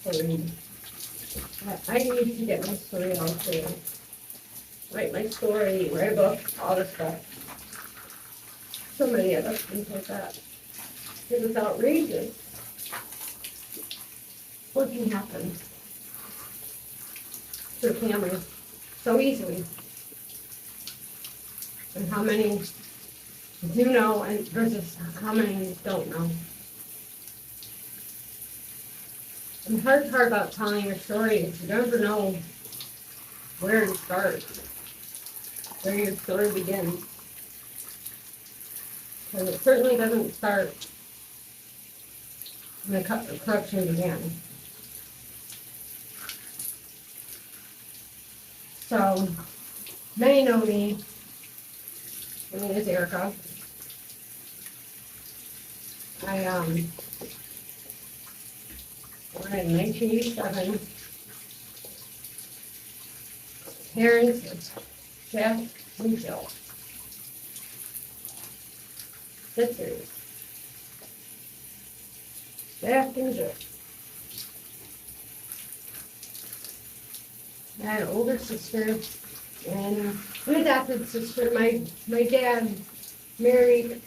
to read. I need to get my story out there. Write my story, write a book, all this stuff. So many of us things like that. It was outrageous. What can happen to a family so easily? And how many do know and versus how many don't know? And the hard part about telling your story is you never know where to start, where your story begins. And it certainly doesn't start when the corruption began. So, many know me. My name is Erica. I born in 1987. Parents is Jeff and Jill. Sisters, Jeff and Jill. I had an older sister and an adopted sister. My dad married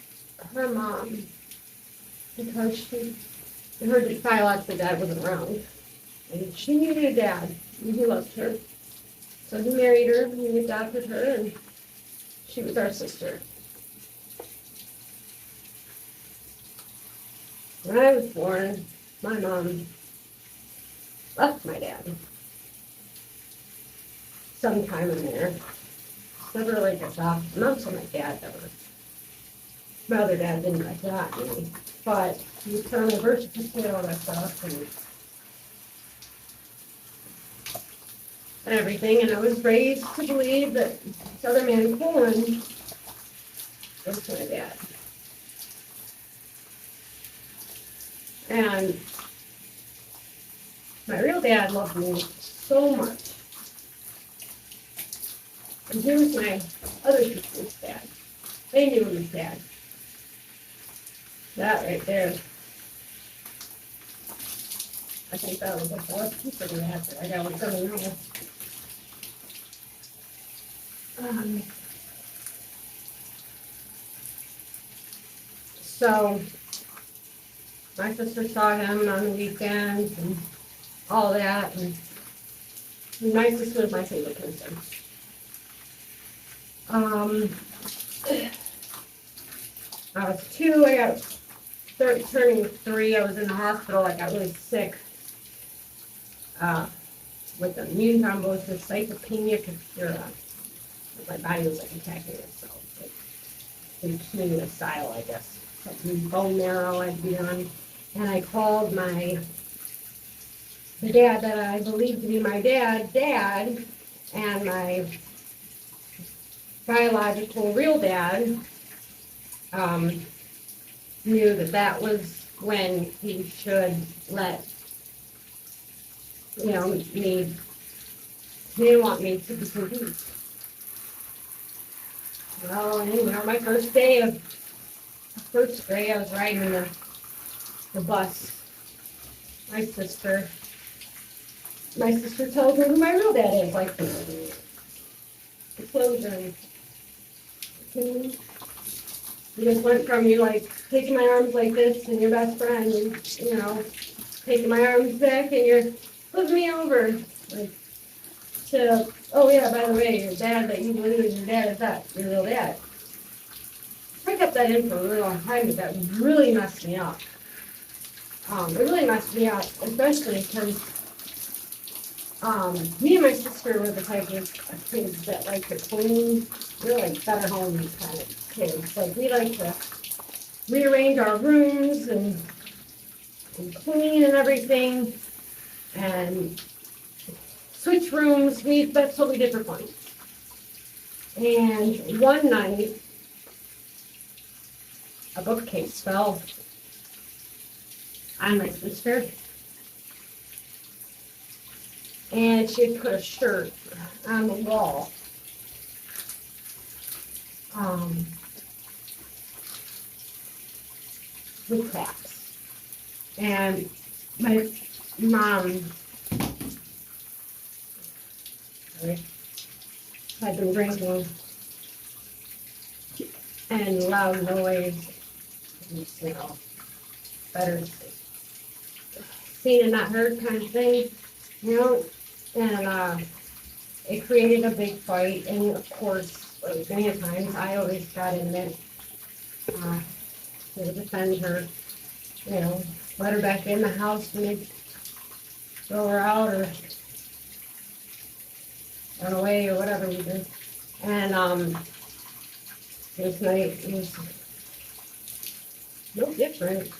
her mom because her biological dad wasn't around. And she needed a dad, and he loved her. So he married her, and he adopted her, and she was our sister. When I was born, my mom left my dad sometime in there. Never really got off. Not so my dad ever. My other dad didn't adopt me, but he turned the birth certificate, all that stuff, and everything. And I was raised to believe that this other man, Colin, was my dad. And my real dad loved me so much. And he was my other sister's dad. They knew him as dad. That right there. I think that was the fourth piece of that. I got one coming now. So, my sister saw him on the weekends and all that, and my sister was my favorite person. I was 2, I got turning 3, I was in the hospital, I got really sick with immune thrombosis, cytopenia, because my body was like attacking itself. Like, leukemia style, I guess. Something bone marrow I'd be on. And I called the dad that I believed to be my dad, and my biological real dad knew that was when he should let, me, he didn't want me to be confused. Well, and, my first day of first grade, I was riding the bus. My sister tells me who my real dad is, like, explosion. You just went from you, like, taking my arms like this and your best friend, and, taking my arms back and you're flipping me over, like, to, oh yeah, by the way, your dad that you believe is your dad is that, your real dad. I kept that in for a really long time, but that really messed me up. It really messed me up, especially because me and my sister were the type of kids that like to clean. We're like better homes kind of kids. Like we like to rearrange our rooms and clean and everything, and switch rooms. That's what we did for fun. And one night, a bookcase fell on my sister, and she had put a shirt on the wall. With cracks. And my mom, sorry, had been drinking and loud noise, and, better seen and not heard kind of thing, and it created a big fight, and of course, like many times, I always got in it, uh, to defend her, let her back in the house when they throw her out or run away or whatever we did. And this night was no different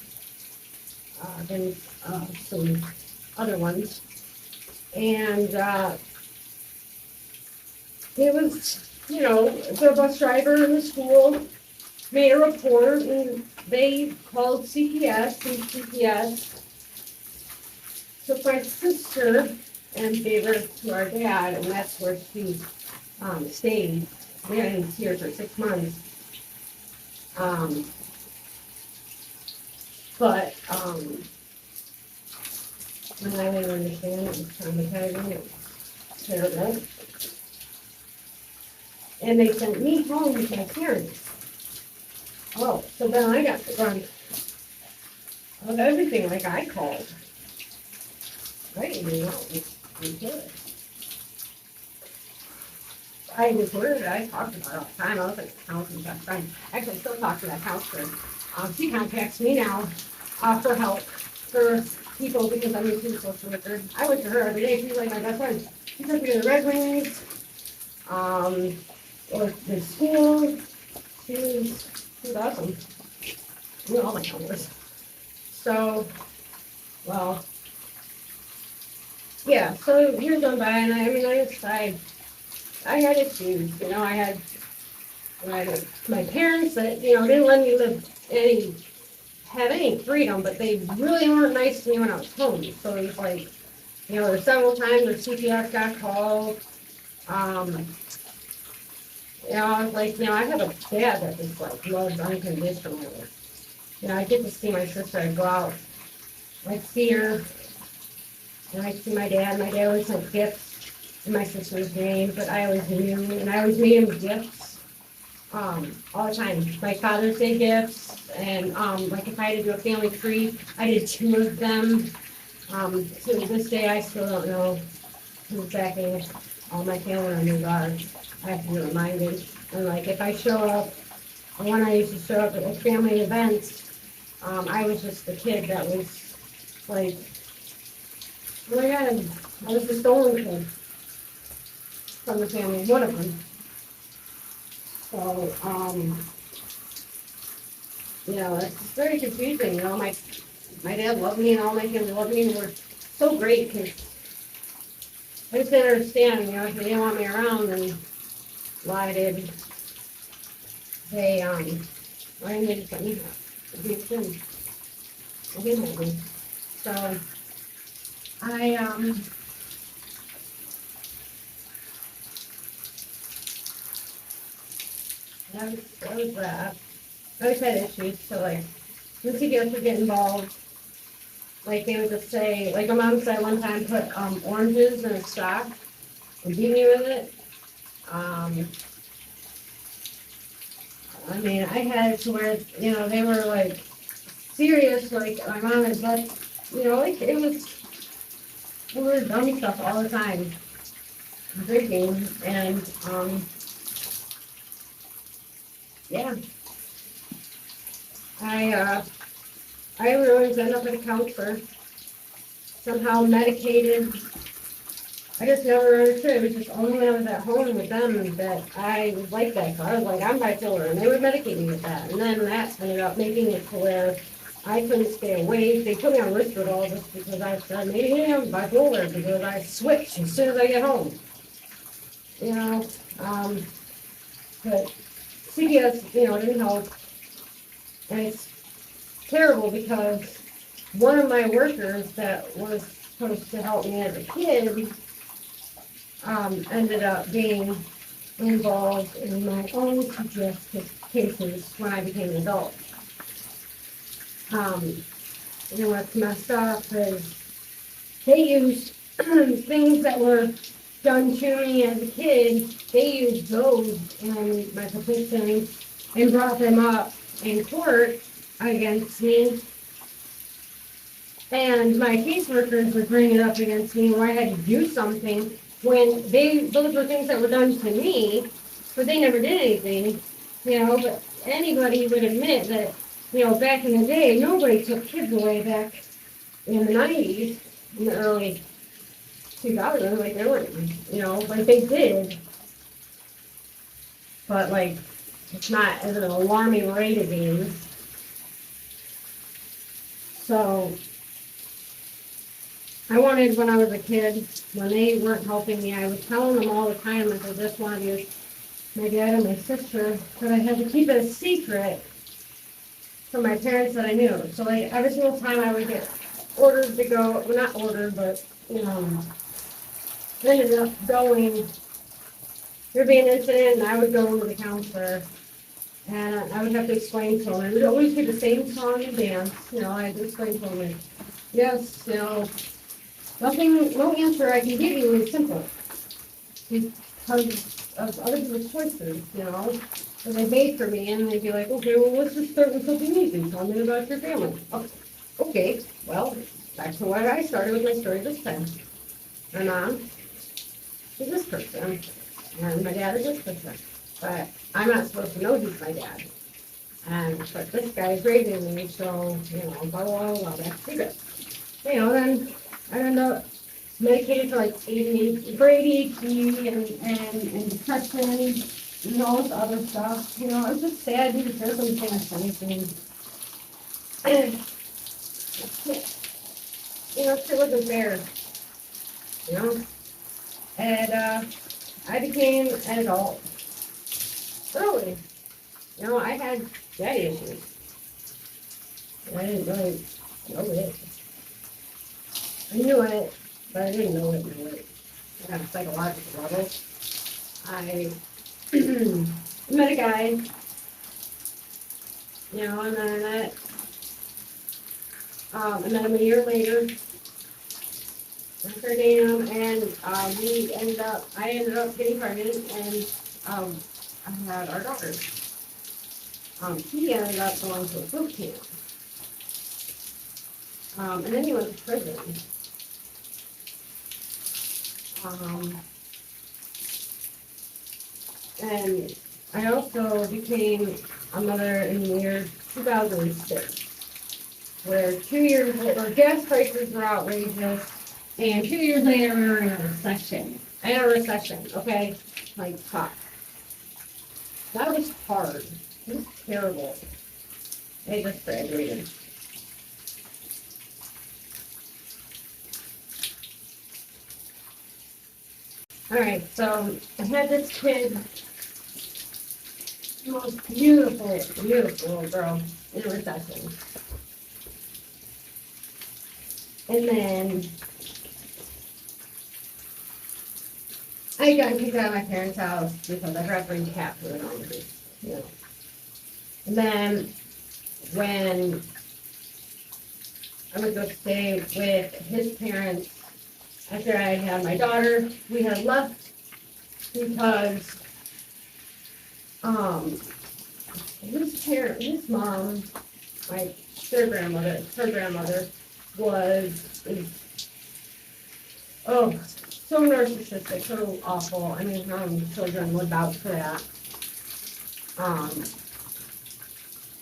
than some other ones. And it was, the bus driver in the school made a report, and they called CPS, and CPS took my sister and gave her to our dad, and that's where she stayed. We hadn't seen her for 6 months. But and I didn't understand, it was traumatizing, it was terrible. And they sent me home with my parents. Oh, so then I got the brunt of everything, like I called. I didn't even know it was good. I was worried, I talked about it all the time, I was like a counselor's best friend. Actually, I still talk to that counselor. She contacts me now for help for people because I'm a new social worker. I went to her every day, she's like my best friend. She took me to the Red Wings, or the school. She was awesome. You know, all my counselors. So, well, yeah, so years gone by, and I had issues, I had my parents that, didn't let me have any freedom, but they really weren't nice to me when I was home. So it's like, there's several times where CPS got called. I was like, I have a dad that just loves unconditionally. I get to see my sister, I go out, I see her, and I see my dad. My dad always sent gifts in my sister's name, but I always knew, and I always made him gifts, all the time. My Father's Day gifts, and, like if I had to do a family tree, I did 2 of them. To this day, I still don't know exactly all my family members are. I have to be reminded. And like if I show up, when I used to show up at family events, I was just the kid that was like, oh my God, I was the stolen kid from the family, one of them. So, it's very confusing, my dad loved me and all my family loved me and were so great because I just didn't understand, if they didn't want me around, then why did why didn't they just let me be a kid? I didn't have me. So, that was that. I always had issues, so like, when CPS would get involved, like they would just say, like my mom said one time, put oranges in a sock and beat me with it. I had it to where, they were like serious, like my mom had left, like it was dumb stuff all the time, drinking, and, yeah. I would always end up at a counselor, somehow medicated. I just never understood. It was just only when I was at home with them that I was like that. So I was like, I'm bipolar, and they would medicate me with that. And then that ended up making it to where I couldn't stay awake. They put me on Risperdal just because I said, maybe I'm bipolar, because I switch as soon as I get home. But CPS, didn't help. And it's terrible because one of my workers that was supposed to help me as a kid ended up being involved in my own CPS cases when I became an adult. What's messed up is they used things that were done to me as a kid. They used those in my petitions and brought them up in court against me. And my caseworkers would bring it up against me where I had to do something when those were things that were done to me, but they never did anything, but anybody would admit that, back in the day, nobody took kids away back in the 90s, in the early 2000s, like they were, like they did. But like, it's not as an alarming rate of being. So, I wanted, when I was a kid, when they weren't helping me, I was telling them all the time that I just wanted my dad and my sister, but I had to keep it a secret from my parents that I knew. So like every single time I would get ordered to go, well not ordered, but ended up going, there'd be an incident and I would go into the counselor and I would have to explain to them. It would always be the same song and dance, I had to explain to them, like, yes, nothing, no answer I can give you is simple. Because of other people's choices, So they made for me and they'd be like, okay, well, let's just start with something easy. Tell me about your family. Oh, okay, well, back to what I started with my story this time. My mom is this person, and my dad is this person. But I'm not supposed to know he's my dad. But this guy graded me, so, blah, blah, blah, that's secret. Then I ended up medicated for like ADHD and depression and all this other stuff. I was just sad because there's some things anything. And shit wasn't fair. And I became an adult early. I had daddy issues. And I didn't really know it. I knew it, but I didn't know it really. At a psychological level. I met a guy, and then I met him a year later. I started dating him, and I ended up getting pregnant, and I had our daughter. He ended up going to a boot camp. And then he went to prison. And I also became a mother in the year 2006, where 2 years later, gas prices were outrageous, and 2 years later, we were in a recession. Okay? Like, fuck. That was hard. It was terrible. I just graduated. Alright, so I had this kid, the most beautiful, beautiful little girl in a recession. And then I got kicked out of my parents' house because I forgot to bring cat food on. And then when I would go stay with his parents after I had my daughter, we had left because his mom, her grandmother was so narcissistic, so awful. I mean, her own children would vouch for that.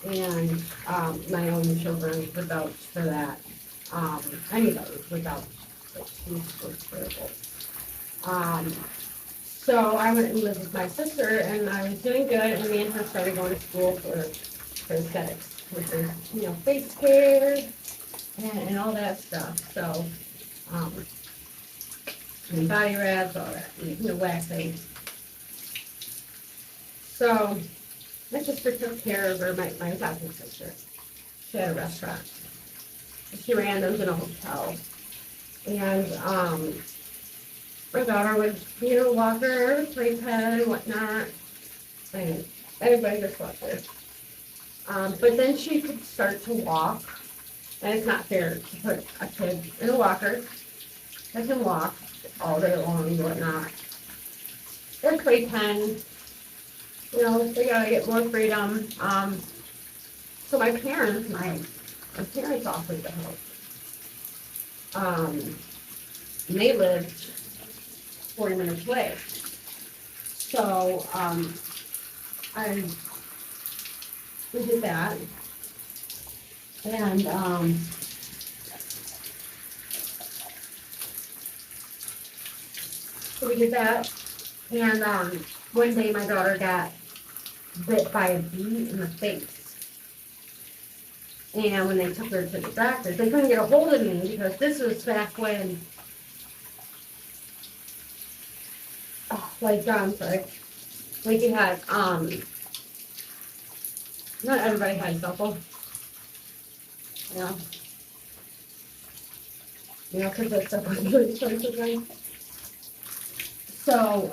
And my own children would vouch for that. Anybody would vouch that she was terrible. So I went and lived with my sister, and I was doing good, and me and her started going to school for aesthetics, which is, face care and all that stuff. So, and body wraps, all that, waxing. So, my sister took care of her, my adopted sister. She had a restaurant. She ran those in a hotel. And my daughter would, walk her, play pet and whatnot. And everybody just loved her. But then she could start to walk. And it's not fair to put a kid in a walker They can walk all day long and whatnot. They're playpen. They gotta get more freedom. So my parents offered to help. And they lived 40 minutes away. So, we did that. And, so we did that. And, one day my daughter got bit by a bee in the face. And when they took her to the doctor, they couldn't get a hold of me because this was back when, I'm sorry, like you had, not everybody had a cell phone. Because that stuff was really expensive then. So,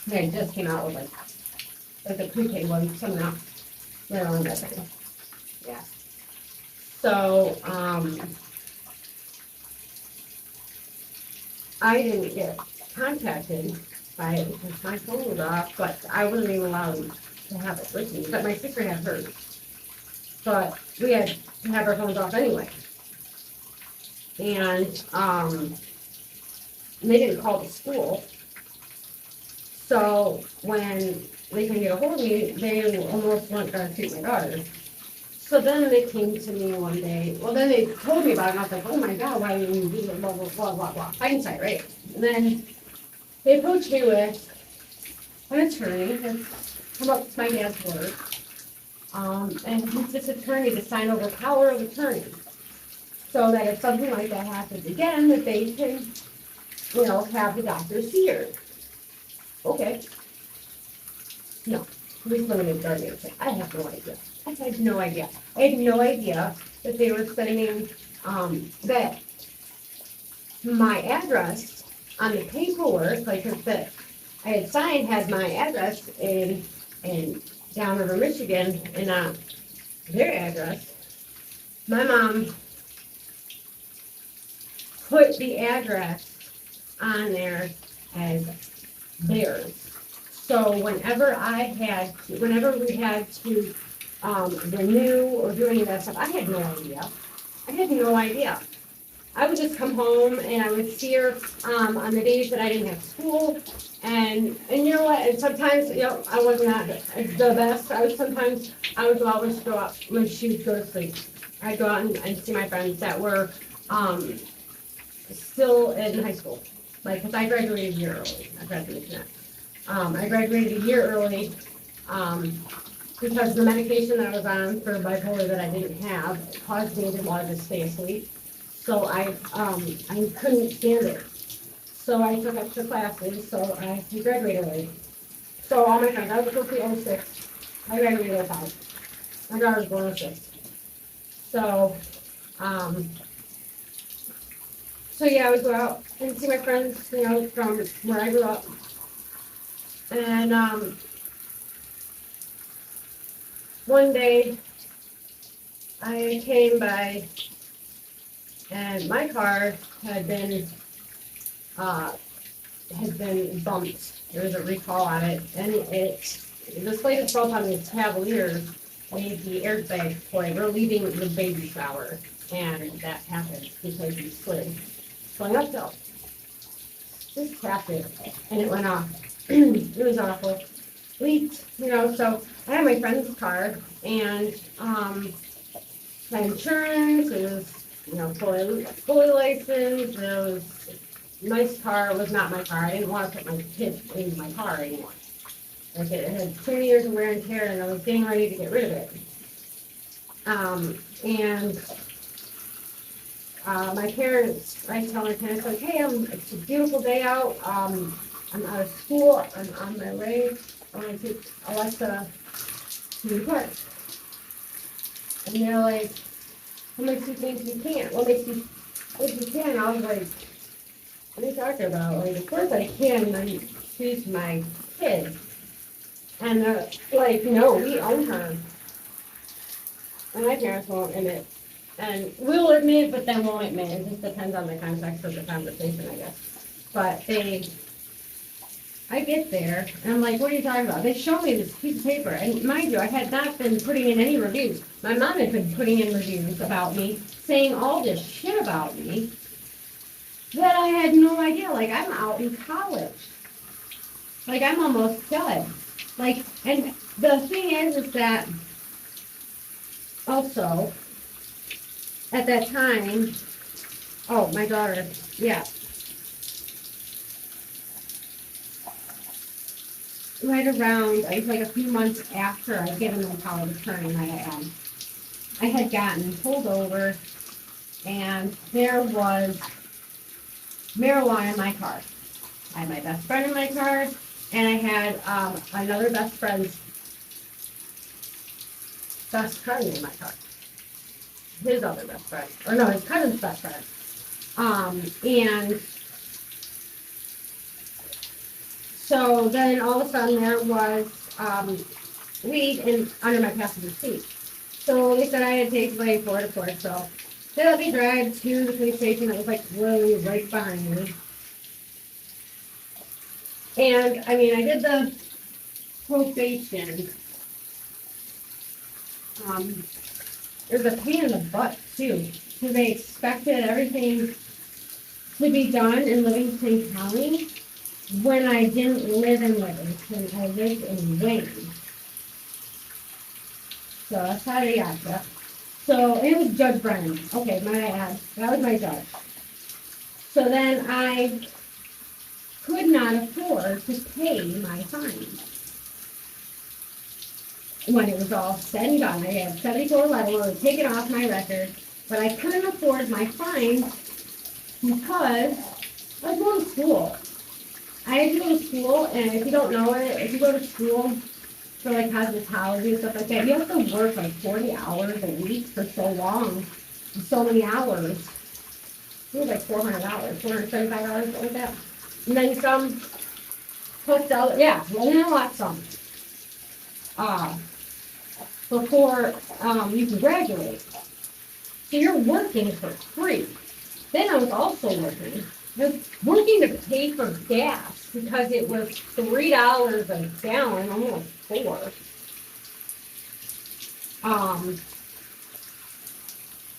they just came out with like a prepaid one coming out. They're on that thing. Yeah. So, I didn't get contacted by it because my phone was off, but I wasn't even allowed to have it with me. But my sister had hers. But we had to have our phones off anyway. And they didn't call the school. So when they couldn't get a hold of me, they almost weren't going to treat my daughter. So then they came to me one day. Well, then they told me about it, and I was like, oh my God, why didn't you do it? Blah, blah, blah, blah, blah. Hindsight, right? And then they approached me with an attorney that's come up with my dad's word. And he's this attorney to sign over power of attorney. So that if something like that happens again, that they can, have the doctor see her. Okay. No, police limited guardianship. I have no idea. I had no idea. I had no idea that they were sending, that my address on the paperwork, that I had signed had my address in Downriver, Michigan, and not their address. My mom put the address on there as theirs. So whenever we had to renew or do any of that stuff, I had no idea. I would just come home and I would see her on the days that I didn't have school. And you know what? And sometimes, I was not the best. I would always go out when she would go to sleep. I'd go out and see my friends that were still in high school. Because I graduated a year early. I graduated a year early because the medication that I was on for bipolar that I didn't have caused me to want to stay asleep. So I couldn't stand it. So I took extra classes, so I graduated early. So all my friends, I was supposed to be 06. I graduated 05. My daughter was born 06. So, I would go out and see my friends, from where I grew up. And one day I came by and my car had been bumped. There was a recall on it, and this latest built on these Cavaliers made the airbag deploy. We're leaving the baby shower, and that happened because he slid going uphill. Just cracked it, and it went off. It was awful. Leaked, so I had my friend's car, and my insurance, it was, fully licensed, it was a nice car. It was not my car. I didn't want to put my kids in my car anymore. Like, it had 20 years of wear and tear, and I was getting ready to get rid of it. My parents, I tell my parents, like, hey, it's a beautiful day out. I'm out of school. I'm on my way. I want to take Alexa to the park. And they're like, what makes you think you can't? What makes you think you can? I was like, what are you talking about? Like, of course I can. She's my kid. And they're like, no, we own her. And my parents won't admit and will admit, but then won't admit. It just depends on the context of the conversation, I guess. But I get there, and I'm like, what are you talking about? They show me this piece of paper, and mind you, I had not been putting in any reviews. My mom had been putting in reviews about me, saying all this shit about me that I had no idea. Like, I'm out in college. Like, I'm almost done. Like, and the thing is that also, at that time, oh, my daughter, yeah. Right around, I was like a few months after I'd given my power of attorney, I had gotten pulled over, and there was marijuana in my car. I had my best friend in my car, and I had another best friend's best cousin in my car. His other best friend, or no, his cousin's best friend. And so then all of a sudden there was weed under my passenger seat. So they said I had to take my 4-4, so they let me drive to the police station that was like literally right behind me. And I mean, I did the probation. It was a pain in the butt too, because they expected everything to be done in Livingston County when I didn't live in Livingston. I lived in Wayne. So that's how they got you. So it was Judge Brennan. Okay, my ad. That was my judge. So then I could not afford to pay my fine. When it was all said and done, I had 74 letters taken off my record, but I couldn't afford my fine because I was going to school. I had to go to school, and if you don't know it, if you go to school for like cosmetology and stuff like that, you have to work like 40 hours a week for so long, so many hours. It was like $400, $475, something like that. And then some plus, yeah, and then a lot some. Before you can graduate. So you're working for free. Then I was also working. I was working to pay for gas because it was $3 a gallon, almost $4.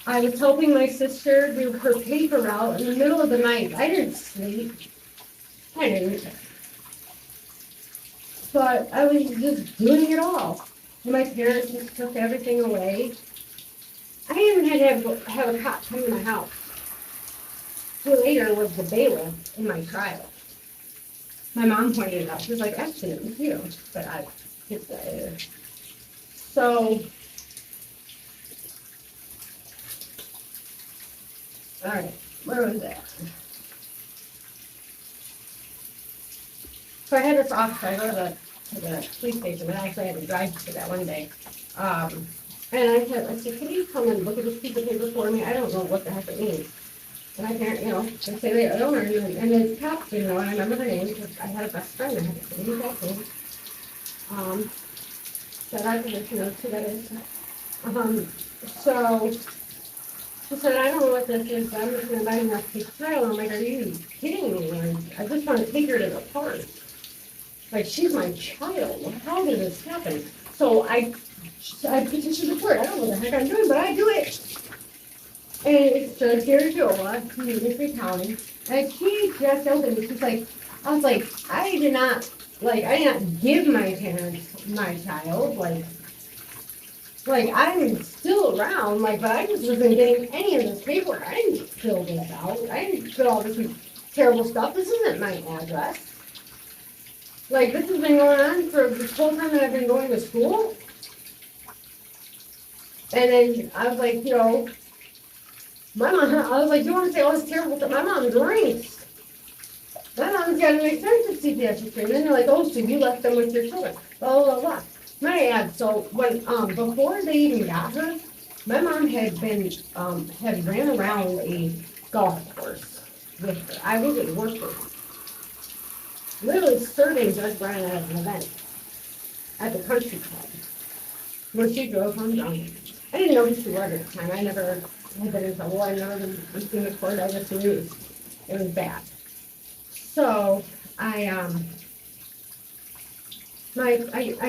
I was helping my sister do her paper route in the middle of the night. I didn't sleep. I didn't. But I was just doing it all. And my parents just took everything away. I even had to have a cop come to my house. So later was the bailiff in my trial. My mom pointed it out. She was like, actually, it was you. But I hit that. So, all right, where was that? So I had this officer. I go to the police station, and I actually had to drive to that one day. And I said, can you come and look at this piece of paper for me? I don't know what the heck it means. And I can't, they say they don't know. And the cops didn't know, and I remember her name because I had a best friend that had the same exact name. That I didn't know who that is. So she said, I don't know what this is, but I'm just going to buy you a piece of trial. I'm like, are you kidding me? Like, I just want to take her to the park. Like, she's my child. How did this happen? So I petitioned the court. I don't know what the heck I'm doing, but I do it. And it's Judge Gary Joa, in Mystery County. And she just yelled at me. She's like, I was like, I did not give my parents my child. Like I'm still around, but I just wasn't getting any of this paperwork. I didn't fill this out. I didn't fill all this terrible stuff. This isn't my address. Like, this has been going on for the whole time that I've been going to school. And then I was like, my mom, I was like, you want to say all this terrible stuff? My mom drinks. My mom's got an extensive CPS history. And then they're like, oh, so you left them with your children. Blah, blah, blah. My ad, so when, before they even got her, my mom had ran around a golf course with her. I was at work with her. Literally serving Judge Brennan at an event at the country club where she drove home drunk. I didn't know who she was at the time. I never I've been in trouble. I've never been seen in court. I just knew it was bad. So I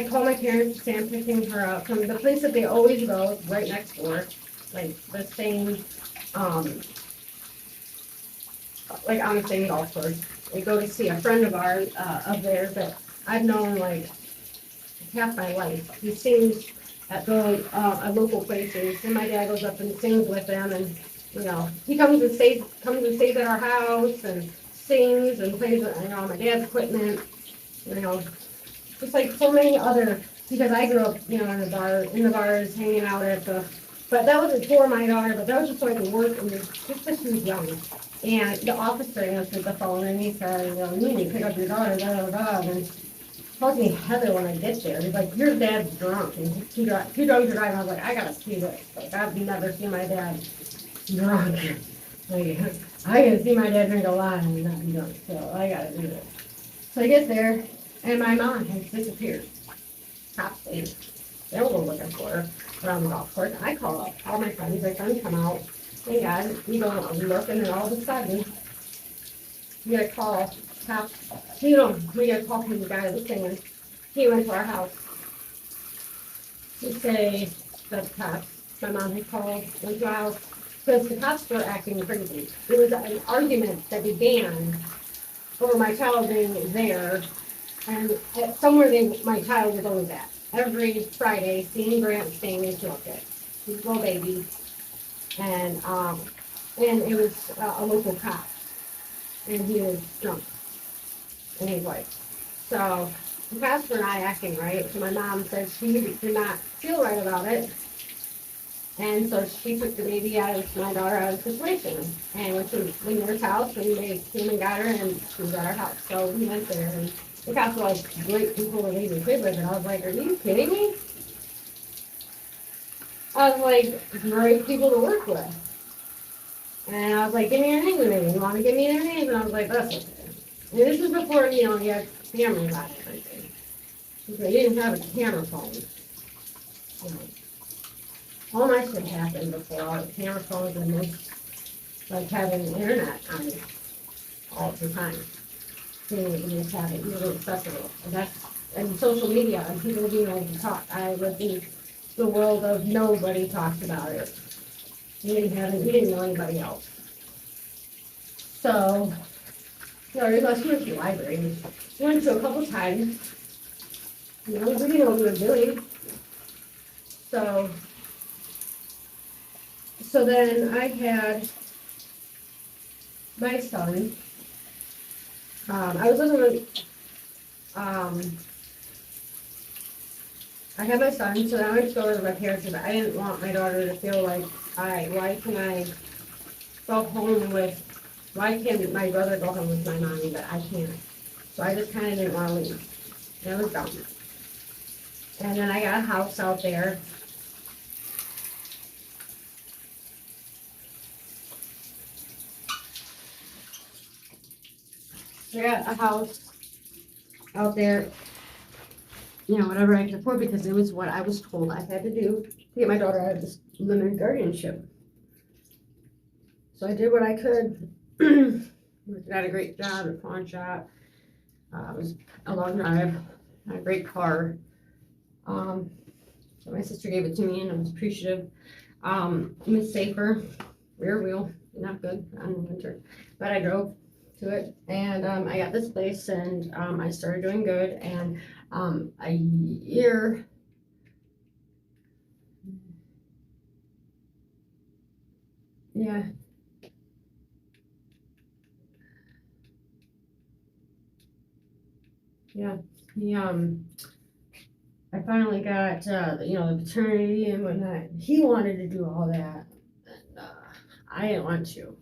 call my parents to say I'm picking her up from the place that they always go, right next door, like the same, like on the same golf course. We go to see a friend of ours, of theirs that I've known like half my life. He sings at local places, and my dad goes up and sings with them, and he comes and stays at our house and sings and plays with my dad's equipment, you know, just like so many other. Because I grew up, in the bars, hanging out at the. But that wasn't for my daughter, but that was just so I could work and just because she was young. And the officer answered the phone and he said, you need to pick up your daughter, blah, blah, blah. And calls me Heather when I get there. He's like, your dad's drunk. And he's too drunk to drive. I was like, I gotta see this. Like, I've never seen my dad drunk. Like, I gotta see my dad drink a lot and not be drunk. So I gotta do this. So I get there, and my mom has disappeared. Cops leave. They don't go looking for her around the golf course. I call up all my friends. My friends come out. Thank God. We go looking, and all of a sudden, we get a call. Cops. We get a call from the guy that was singing. He went to our house to say that the cops, my mom had called, went to our house, because the cops were acting crazy. It was an argument that began over my child being there, and somewhere my child was always at. Every Friday, seeing Grant staying in Chillicothe. He was a little baby, and it was a local cop, and he was drunk, and his wife. So the cops were not acting right. So my mom said she did not feel right about it, and so she took the baby my daughter out of the situation. And went to Winner's house, and they came and got her, and she was at our house. So we went there, and the cops were like great people to leave the kid with, and I was like, are you kidding me? I was like, great people to work with. And I was like, give me your names, maybe. You want to give me their names? And I was like, that's okay. And this was before, you had cameras on everything. They didn't have a camera phone. All my shit happened before all the camera phones and this, like having internet on it all the time. You just have it really accessible. And social media, and people being able to talk. I lived in the world of nobody talked about it. We didn't know anybody else. So, we went to the library. We went to a couple times. We didn't know what we were doing. So then I had my son. I was living with, I had my son, so then I went to go with my parents, but I didn't want my daughter to feel like, why can I go home why can't my brother go home with my mommy, but I can't? So I just kind of didn't want to leave. And it was dumb. And then I got a house out there. I got a house out there, whatever I could afford, because it was what I was told I had to do to get my daughter out of this limited guardianship. So I did what I could. Got a great job at pawn shop. It was a long drive. Had a great car. So my sister gave it to me, and I was appreciative. It was safer, rear wheel, not good on the winter, but I drove to it, and I got this place, and I started doing good, and a year. Yeah. Yeah, I finally got, the paternity and whatnot. He wanted to do all that. And, I didn't want to.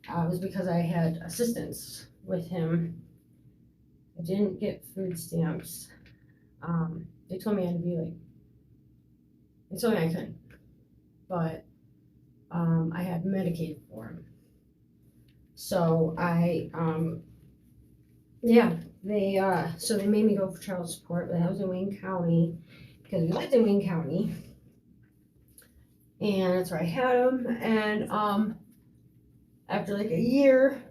It was because I had assistance with him. I didn't get food stamps. They told me I had to be like, they told me I couldn't. But, I had Medicaid for him. So so they made me go for child support, but I was in Wayne County, because we lived in Wayne County. and that's where I had him. And after like a year,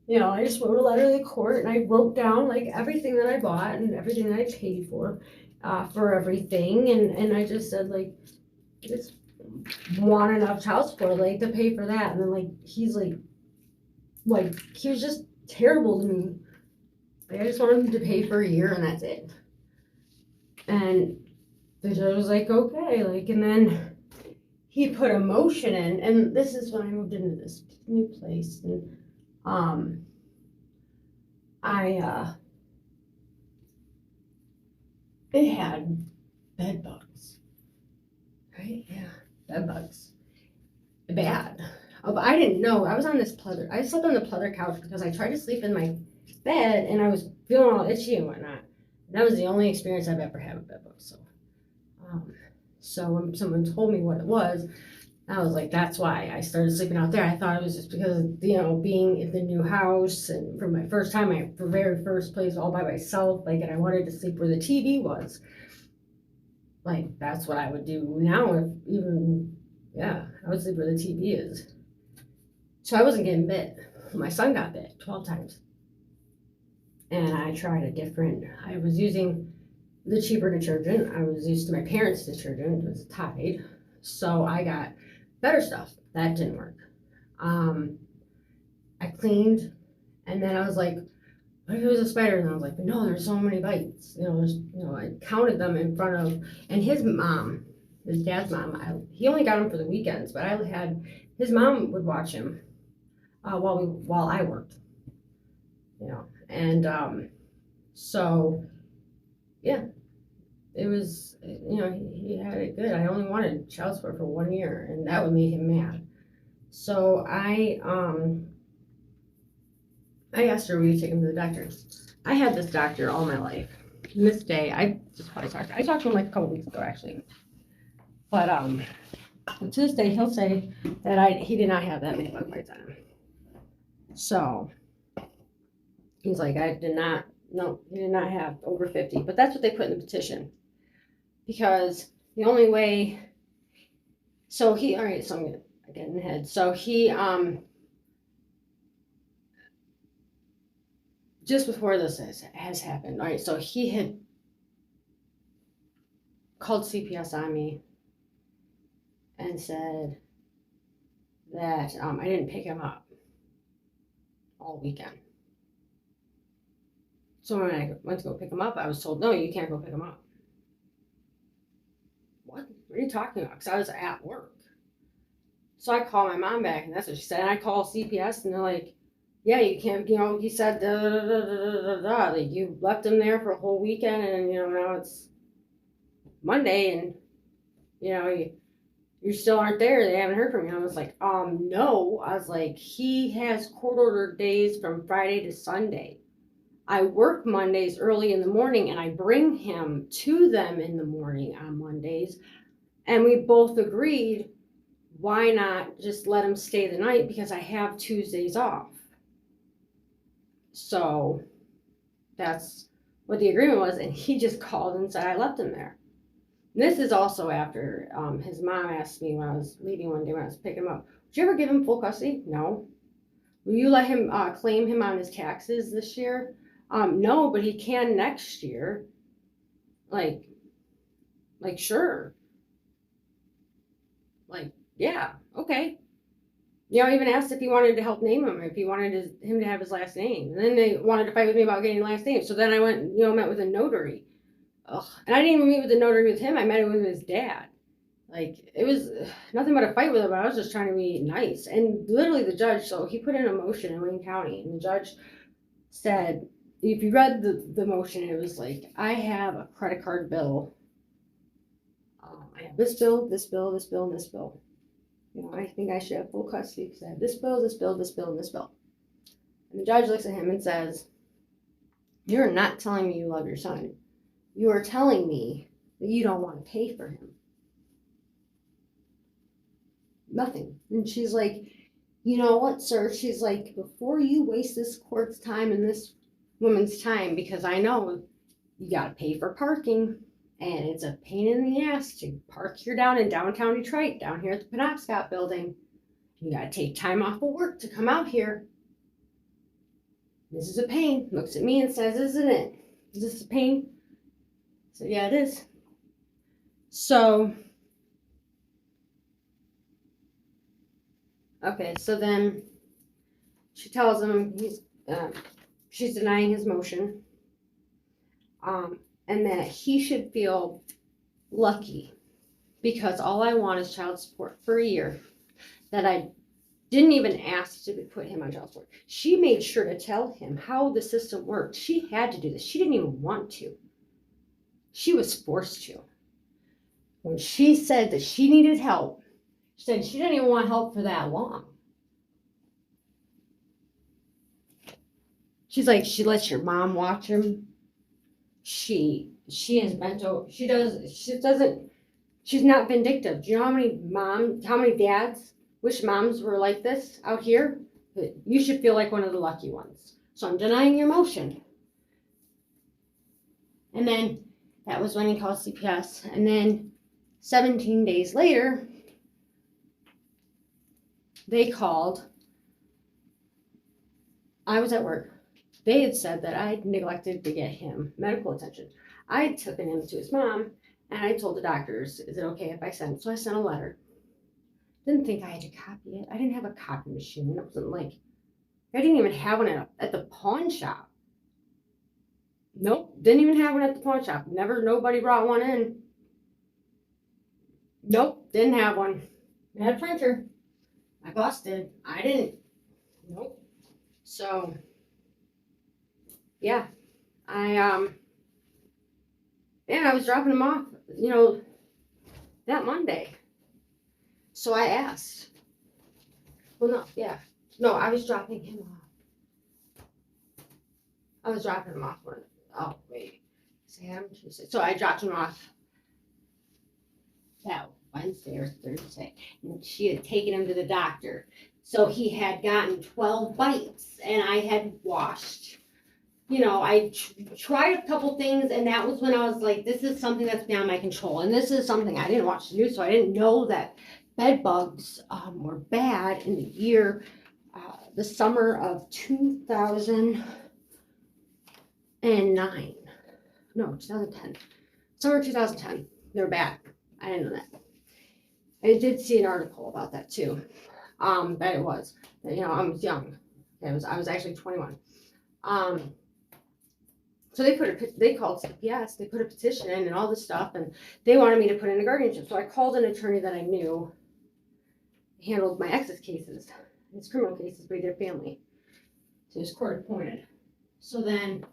I just wrote a letter to the court and I wrote down like everything that I bought and everything that I paid for everything. And I just said like, I just want enough child support like to pay for that. And then like, he's like he was just terrible to me. Like I just wanted him to pay for a year and that's it. And the judge was like, okay, like, and then he put a motion in, and this is when I moved into this new place, and it had bed bugs, right? Yeah, bed bugs, bad. But I didn't know. I was on this pleather. I slept on the pleather couch because I tried to sleep in my bed, and I was feeling all itchy and whatnot. And that was the only experience I've ever had with bed bugs. So when someone told me what it was, I was like, that's why I started sleeping out there. I thought it was just because, being in the new house and for my first time, my very first place all by myself, like, and I wanted to sleep where the TV was. Like, that's what I would do now I would sleep where the TV is. So I wasn't getting bit. My son got bit 12 times. And I tried I was using the cheaper detergent. I was used to my parents' detergent. It was Tide. So I got better stuff. That didn't work. I cleaned, and then I was like, what if it was a spider? And I was like, no, there's so many bites. I counted them in front of, and his dad's mom, he only got him for the weekends, but his mom would watch him while I worked, and so, yeah, it was, he had it good. I only wanted child support for 1 year, and that would make him mad. So I asked her, will you take him to the doctor? I had this doctor all my life. And this day, I talked to him like a couple weeks ago, actually. But to this day, he'll say that he did not have that many bug bites on him. So he's like, he did not have over 50. But that's what they put in the petition. Because the only way, so I'm going to get in the head. So he, just before this has happened, all right, so he had called CPS on me and said that I didn't pick him up all weekend. So when I went to go pick him up, I was told, no, you can't go pick him up. What are you talking about? Because I was at work. So I called my mom back, and that's what she said. And I called CPS, and they're like, yeah, you can't, he said, like, you left him there for a whole weekend, and, now it's Monday, and, you still aren't there. They haven't heard from you. I was like, no. I was like, he has court-ordered days from Friday to Sunday. I work Mondays early in the morning, and I bring him to them in the morning on Mondays, and we both agreed, why not just let him stay the night, because I have Tuesdays off. So that's what the agreement was, and he just called and said I left him there. And this is also after his mom asked me when I was leaving one day when I was picking him up, would you ever give him full custody? No. Will you let him claim him on his taxes this year? No, but he can next year. Like sure. Like, yeah, okay. I even asked if he wanted to help name him, if he wanted him to have his last name. And then they wanted to fight with me about getting last name. So then I went, met with a notary. Ugh. And I didn't even meet with the notary with him. I met with his dad. Like, it was nothing but a fight with him. I was just trying to be nice. And literally the judge, so he put in a motion in Wayne County. And the judge said, if you read the motion, it was like, I have a credit card bill. I have this bill, this bill, this bill, and this bill. I think I should have full custody because I have this bill, this bill, this bill, and this bill. And the judge looks at him and says, you're not telling me you love your son. You are telling me that you don't want to pay for him. Nothing. And she's like, you know what, sir? She's like, before you waste this court's time and this woman's time, because I know you got to pay for parking And it's a pain in the ass to park here down in downtown Detroit, down here at the Penobscot building. You gotta take time off of work to come out here. This is a pain. Looks at me and says, isn't it? Is this a pain? So yeah, it is. So, okay, so then she tells him she's denying his motion, and that he should feel lucky because all I want is child support for a year, that I didn't even ask to put him on child support. She made sure to tell him how the system worked. She had to do this. She didn't even want to. She was forced to. When she said that she needed help, she said she didn't even want help for that long. She's like, she lets your mom watch him. She has bent over. She's not vindictive. Do you know how many dads wish moms were like this out here? You should feel like one of the lucky ones. So I'm denying your motion. And then that was when he called CPS. And then 17 days later, they called. I was at work. They had said that I had neglected to get him medical attention. I had taken him to his mom, and I told the doctors, is it okay if I send? So I sent a letter. Didn't think I had to copy it. I didn't have a copy machine. It wasn't like, I didn't even have one at the pawn shop. Nope, didn't even have one at the pawn shop. Nobody brought one in. Nope, didn't have one. I had a printer. My boss did. I didn't. Nope. So, yeah, I was dropping him off, that Monday. So I asked. Well, I was dropping him off. I was dropping him off Sam, Tuesday. So I dropped him off that Wednesday or Thursday, and she had taken him to the doctor. So he had gotten 12 bites, and I had washed. I tried a couple things, and that was when I was like, this is something that's beyond my control. And this is something I didn't watch the news, so I didn't know that bed bugs were bad in the summer of 2009. No, 2010. Summer 2010. They're bad. I didn't know that. I did see an article about that too. That it was. I was young. I was actually 21. So they called CPS, they put a petition in and all this stuff, and they wanted me to put in a guardianship. So I called an attorney that I knew handled my ex's cases, his criminal cases, but he did family. So he was court appointed. So then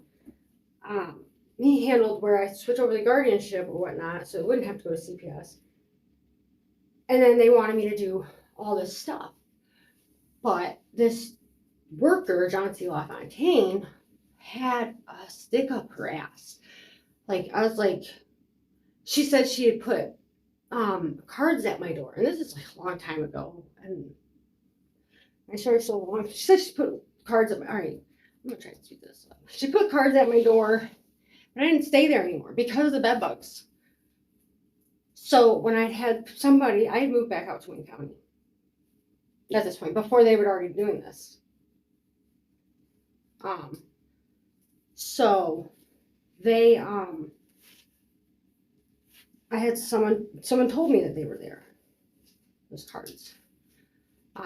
he handled where I switch over the guardianship or whatnot, so it wouldn't have to go to CPS. And then they wanted me to do all this stuff. But this worker, John C. LaFontaine, had a stick up her ass. I was like, she said she had put cards at my door. And this is a long time ago. And I started so long. She said she put cards at my, all right, I'm going to try to speed this up. She put cards at my door, but I didn't stay there anymore because of the bed bugs. So when I had somebody, I had moved back out to Wayne County at this point, before they were already doing this. So they, I had someone told me that they were there, those cards.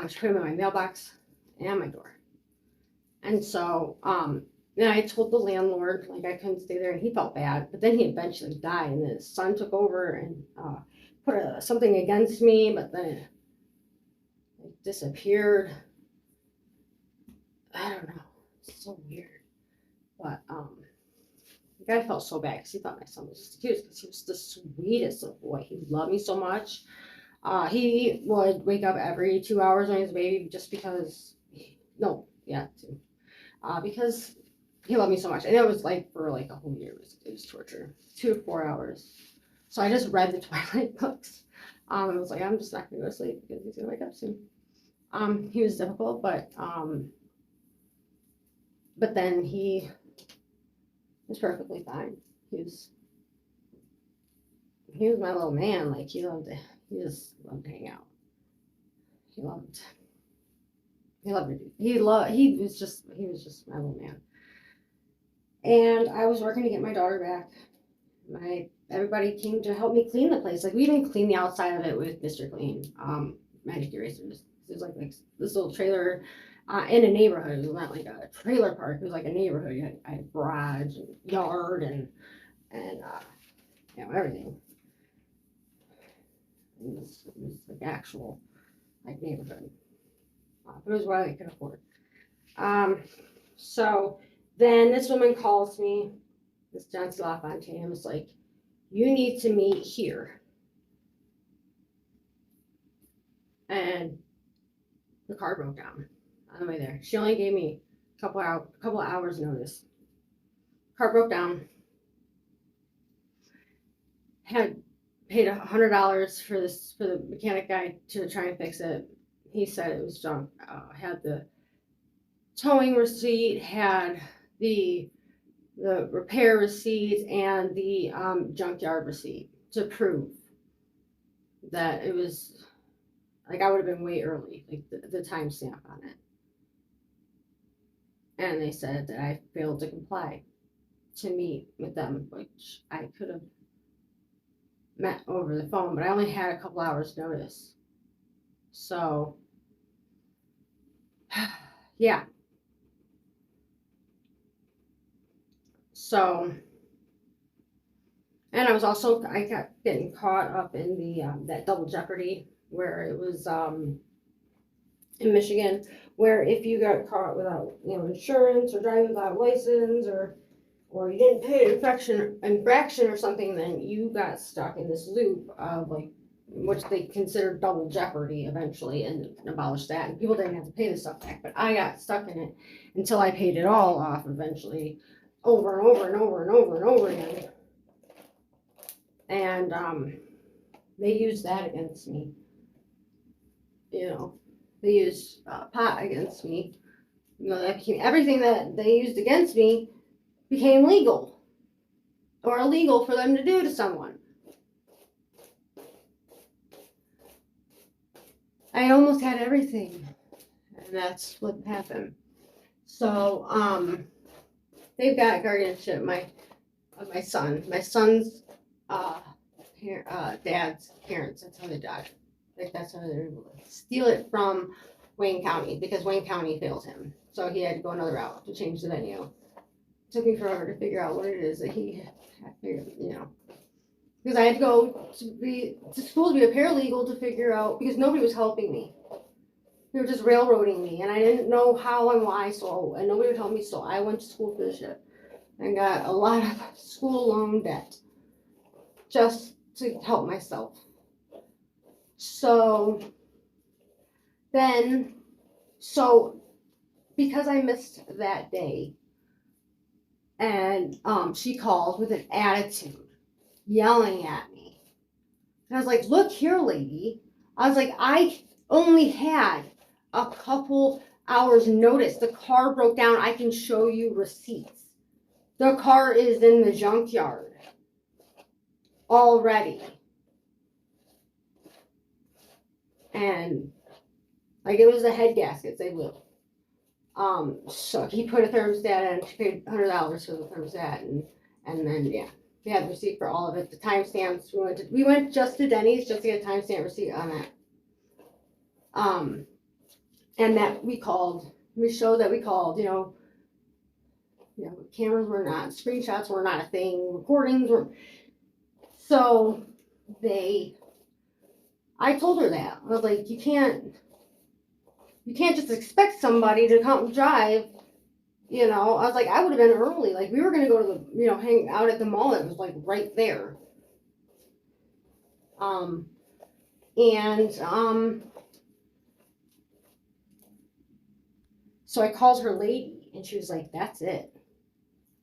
She put them in my mailbox and my door. And so, then I told the landlord, I couldn't stay there, and he felt bad, but then he eventually died, and then his son took over and, put something against me, but then it disappeared. I don't know. It's so weird. But the guy felt so bad because he thought my son was just accused because he was the sweetest little boy. He loved me so much. He would wake up every 2 hours when he was a baby just because, because he loved me so much. And it was for a whole year. It was torture. 2 to 4 hours. So I just read the Twilight books. I was like, I'm just not going to go to sleep because he's going to wake up soon. He was difficult, but then he was perfectly fine. He was he was my little man. Like he just loved to hang out. He loved to do. He was just my little man. And I was working to get my daughter back. Everybody came to help me clean the place. Like we even cleaned the outside of it with Mr. Clean, Magic Erasers. It was like this little trailer in a neighborhood. It was not like a trailer park. It was like a neighborhood. I had a garage and yard and everything. It was like actual like neighborhood. But it was what I could afford. So then this woman calls me, this John C. LaFontaine, and was like, you need to meet here. And the car broke down on the way there. She only gave me a couple of hours notice. Car broke down. Had paid $100 for the mechanic guy to try and fix it. He said it was junk. Had the towing receipt, had the repair receipt, and the junkyard receipt to prove that it was like I would have been way early, like the timestamp on it. And they said that I failed to comply to meet with them, which I could have met over the phone, but I only had a couple hours notice. So yeah. So, and I kept getting caught up in the that double jeopardy where it was in Michigan, where if you got caught without insurance or driving without license or you didn't pay an infraction or something, then you got stuck in this loop of like which they considered double jeopardy eventually and abolished that, and people didn't have to pay the stuff back, but I got stuck in it until I paid it all off eventually. Over and over and over and over and over again. And they used that against me. They used pot against me. Everything that they used against me became legal or illegal for them to do to someone. I almost had everything, and that's what happened. So, they've got guardianship. My son's dad's parents. That's how they died. Like that's how they were able to steal it from Wayne County because Wayne County failed him, so he had to go another route to change the venue. It took me forever to figure out what it is that he had figured, because I had to go to school to be a paralegal to figure out because nobody was helping me. They were just railroading me, and I didn't know how and why, and nobody would help me, so I went to school for this shit and got a lot of school loan debt just to help myself. So because I missed that day, and she called with an attitude, yelling at me. And I was like, look here, lady. I was like, I only had a couple hours notice. The car broke down. I can show you receipts. The car is in the junkyard already. And like it was the head gaskets, they blew. So he put a thermostat in. She paid $100 for the thermostat, and then we had the receipt for all of it. The timestamps. We went just to Denny's just to get a timestamp receipt on that. And that we called. We showed that we called. Cameras were not, screenshots were not a thing. Recordings were. So I told her that. I was like, you can't just expect somebody to come drive, I was like, I would have been early. Like, we were going to go to the, hang out at the mall that was, like, right there. So I called her lady, and she was like, that's it.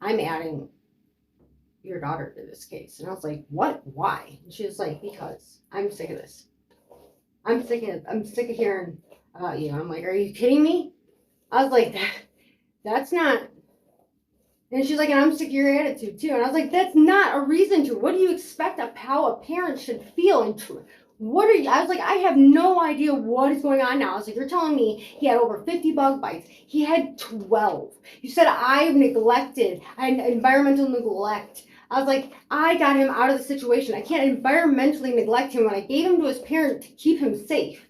I'm adding your daughter to this case. And I was like, what? Why? And she was like, because I'm sick of this. I'm sick of hearing about you. I'm like, are you kidding me? I was like, that's not And she's like, and I'm sick of your attitude too. And I was like, that's not a reason to. What do you expect of how a parent should feel? And what are you? I was like, I have no idea what is going on now. I was like, you're telling me he had over 50 bug bites. He had 12. You said I had environmental neglect. I was like, I got him out of the situation. I can't environmentally neglect him when I gave him to his parent to keep him safe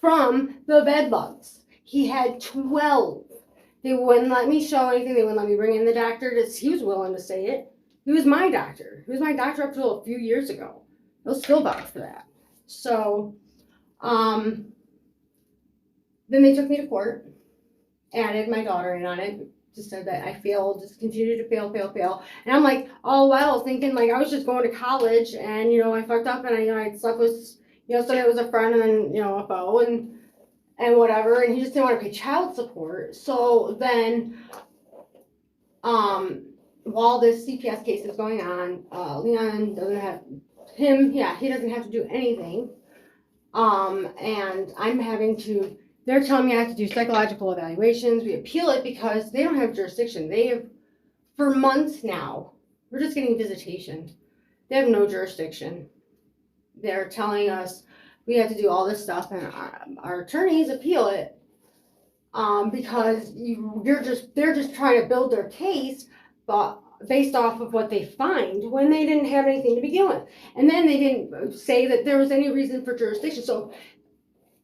from the bed bugs. He had 12. They wouldn't let me show anything. They wouldn't let me bring in the doctor. He was willing to say it. He was my doctor. He was my doctor up until a few years ago. He'll still vouch for that. So, then they took me to court, added my daughter in on it, just said that I failed, just continued to fail. And I'm like, all while thinking like I was just going to college and, I fucked up and I slept with, somebody that was a friend and then, a foe and whatever. And he just didn't want to pay child support. So then, while this CPS case is going on, Leon doesn't have he doesn't have to do anything. And they're telling me I have to do psychological evaluations. We appeal it because they don't have jurisdiction. They have, for months now, we're just getting visitation. They have no jurisdiction. They're telling us we have to do all this stuff, and our attorneys appeal it because they're just trying to build their case, but based off of what they find when they didn't have anything to begin with. And then they didn't say that there was any reason for jurisdiction. So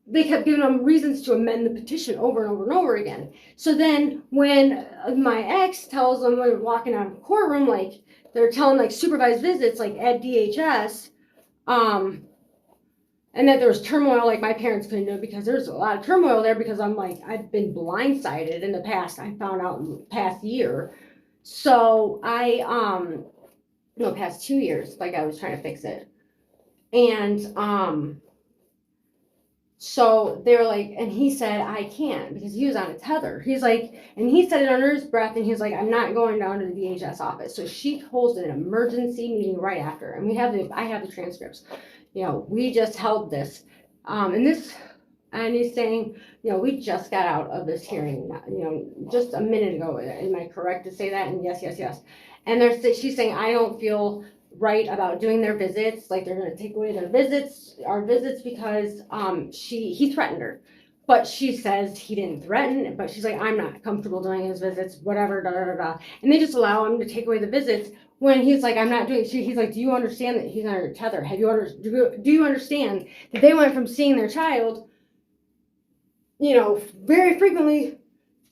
they kept giving them reasons to amend the petition over and over and over again. So then when my ex tells them when we're walking out of the courtroom, like they're telling like supervised visits, like at DHS, and that there was turmoil, like my parents couldn't know because there's a lot of turmoil there because I've been blindsided in the past. I found out in the past year. So past 2 years, like I was trying to fix it. And, so they were like, and he said, I can't because he was on a tether. He's like, and he said it under his breath and he was like, I'm not going down to the DHS office. So she holds an emergency meeting right after. And I have the transcripts. We just held this. And he's saying, we just got out of this hearing, just a minute ago. Am I correct to say that? And yes. And she's saying, I don't feel right about doing their visits. Like they're going to take away our visits because he threatened her. But she says he didn't threaten, but she's like, I'm not comfortable doing his visits, whatever, And they just allow him to take away the visits when he's like, I'm not doing it. He's like, do you understand that he's under tether? Do you understand that they went from seeing their child, very frequently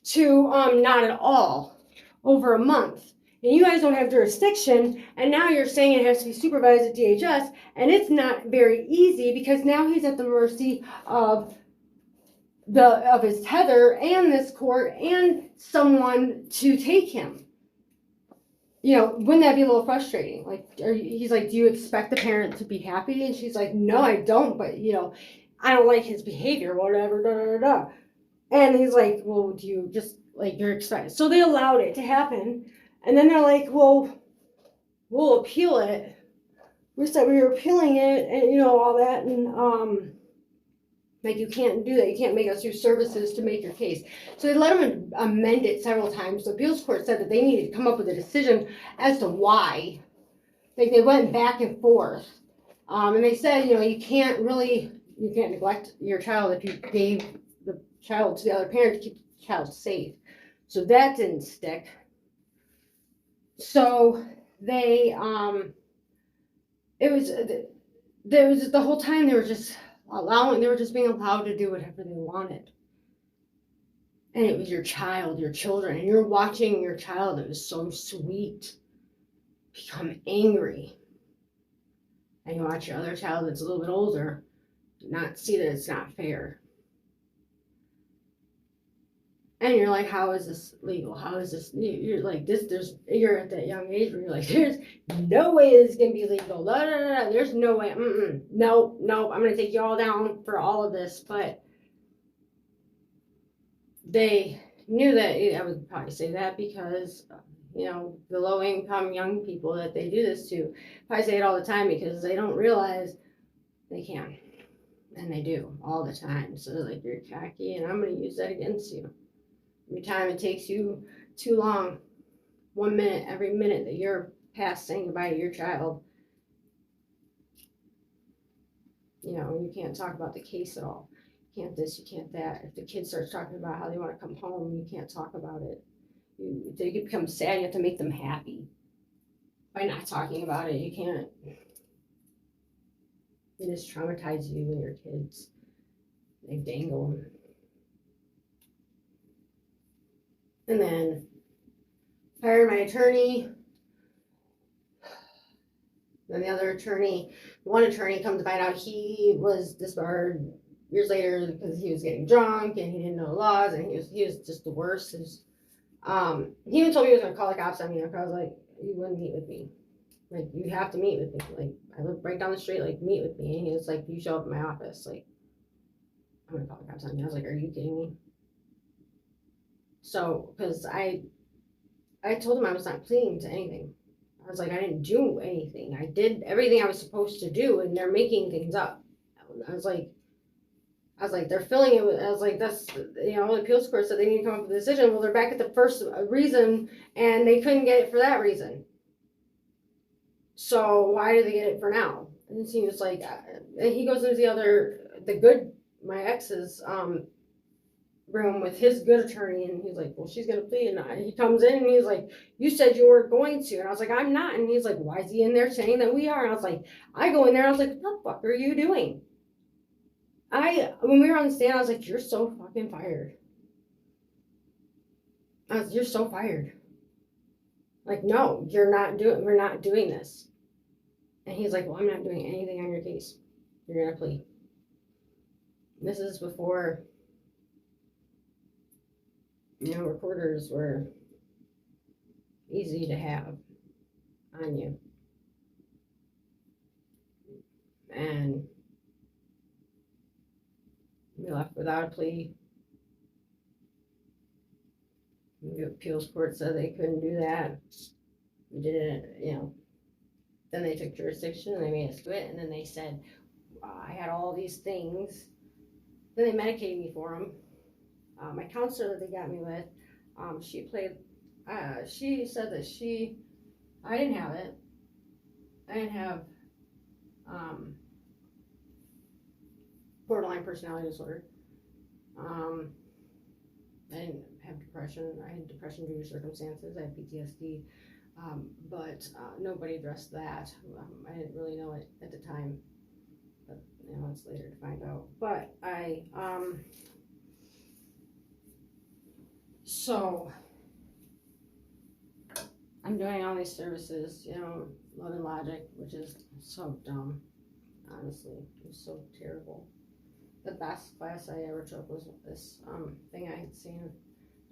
to not at all over a month? And you guys don't have jurisdiction, and now you're saying it has to be supervised at DHS, and it's not very easy because now he's at the mercy of his tether and this court and someone to take him. Wouldn't that be a little frustrating? Like, he's like, do you expect the parent to be happy? And she's like, no, I don't, but I don't like his behavior, whatever, And he's like, well, do you just like you're expecting? So they allowed it to happen. And then they're like, well, we'll appeal it. We said we were appealing it and, all that. And, like, you can't do that. You can't make us use services to make your case. So they let them amend it several times. The appeals court said that they needed to come up with a decision as to why. Like, they went back and forth. And they said, you can't neglect your child if you gave the child to the other parent to keep the child safe. So that didn't stick. So they, there was the whole time they were just being allowed to do whatever they wanted. And it was your child, your children, and you're watching your child that was so sweet become angry. And you watch your other child that's a little bit older not see that it's not fair. And you're like, how is this legal? How is this? You're like, you're at that young age where you're like, there's no way this is going to be legal. There's no way. No, I'm going to take you all down for all of this. But they knew that, I would probably say that because, the low income young people that they do this to, probably say it all the time because they don't realize they can. And they do all the time. So like, you're cocky and I'm going to use that against you. Every time it takes you too long, 1 minute, every minute that you're past saying goodbye to your child, you know, you can't talk about the case at all. You can't this, you can't that. If the kid starts talking about how they want to come home, you can't talk about it. If they become sad, you have to make them happy. By not talking about it, you can't. It just traumatize you and your kids. They dangle them. And then hired my attorney. Then the other attorney, one attorney comes to find out he was disbarred years later because he was getting drunk and he didn't know the laws and he was just the worst. He even told me he was gonna call the cops on me. I was like, you wouldn't meet with me. Like, you have to meet with me. Like, I live right down the street. Like, meet with me. And he was like, you show up at my office. Like, I'm gonna call the cops on you. I was like, are you kidding me? So, because I told him I was not pleading to anything. I was like, I didn't do anything. I did everything I was supposed to do, and they're making things up. I was like, they're filling it with, I was like, that's, you know, the appeals court said they need to come up with a decision. Well, they're back at the first reason, and they couldn't get it for that reason. So why do they get it for now? And he was like, and he goes into my ex's room with his good attorney, and he's like, well, she's gonna plead, and he comes in and he's like, you said you were going to, and I was like, I'm not, and he's like, why is he in there saying that we are? And I was like, I go in there, I was like, what the fuck are you doing? When we were on the stand, I was like, you're so fucking fired. You're so fired. Like, no, we're not doing this. And he's like, well, I'm not doing anything on your case. You're gonna plead. And this is before, you know, recorders were easy to have on you. And we left without a plea. The appeals court said they couldn't do that. We did it, you know. Then they took jurisdiction and they made us do it. And then they said, I had all these things. Then they medicated me for them. My counselor that they got me with, she said that I didn't have it. I didn't have borderline personality disorder. I didn't have depression. I had depression due to circumstances. I had PTSD. But nobody addressed that. I didn't really know it at the time. But, you know, it's later to find out. But so I'm doing all these services, you know, Love and Logic, which is so dumb. Honestly, it was so terrible. The best class I ever took was this thing I had seen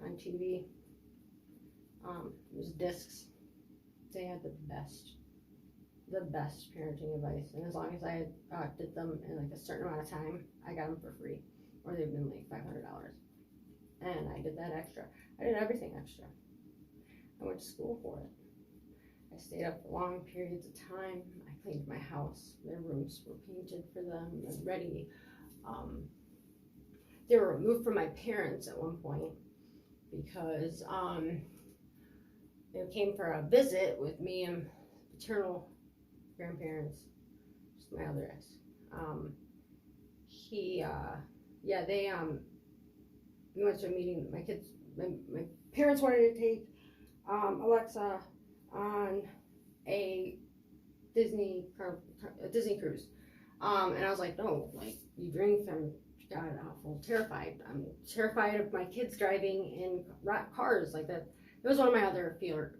on TV. It was discs. They had the best parenting advice, and as long as I did them in like a certain amount of time, I got them for free, or they've been like $500. And I did that extra. I did everything extra. I went to school for it. I stayed up for long periods of time. I cleaned my house. Their rooms were painted for them and ready. They were removed from my parents at one point because they came for a visit with me and paternal grandparents, just my other ex. We went to a meeting. My parents wanted to take Alexa on a Disney cruise, and I was like, no, like, you drink, I'm god awful terrified. I'm terrified of my kids driving in cars like that. It was one of my other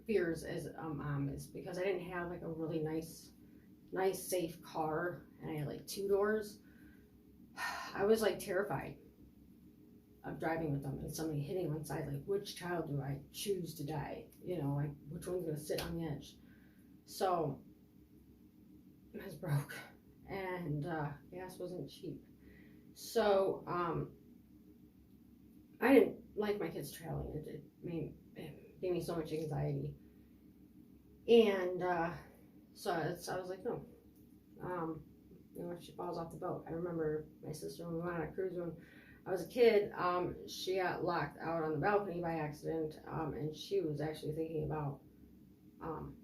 fears as mom, is because I didn't have like a really nice safe car, and I had like 2 doors. I was like terrified of driving with them and somebody hitting one side. Like, which child do I choose to die? You know, like, which one's gonna sit on the edge? So I was broke, and gas wasn't cheap. So I didn't like my kids traveling. It gave me so much anxiety. And so I was like, no. You know, if she falls off the boat. I remember my sister, when we went on a cruise when I was a kid, she got locked out on the balcony by accident, and she was actually thinking about um,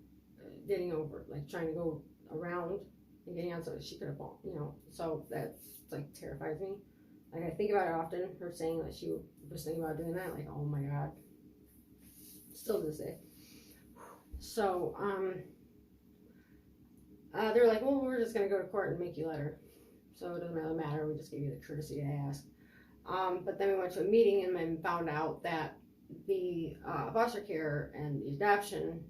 getting over, like trying to go around and getting on so she could have fallen, you know, so that's like terrifies me. Like I think about it often, her saying that she was thinking about doing that, like, oh my God. Still to this day. So, they're like, well, we're just gonna go to court and make you let her. So it doesn't really matter, we just gave you the courtesy to ask. But then we went to a meeting and then found out that the foster care and the adoption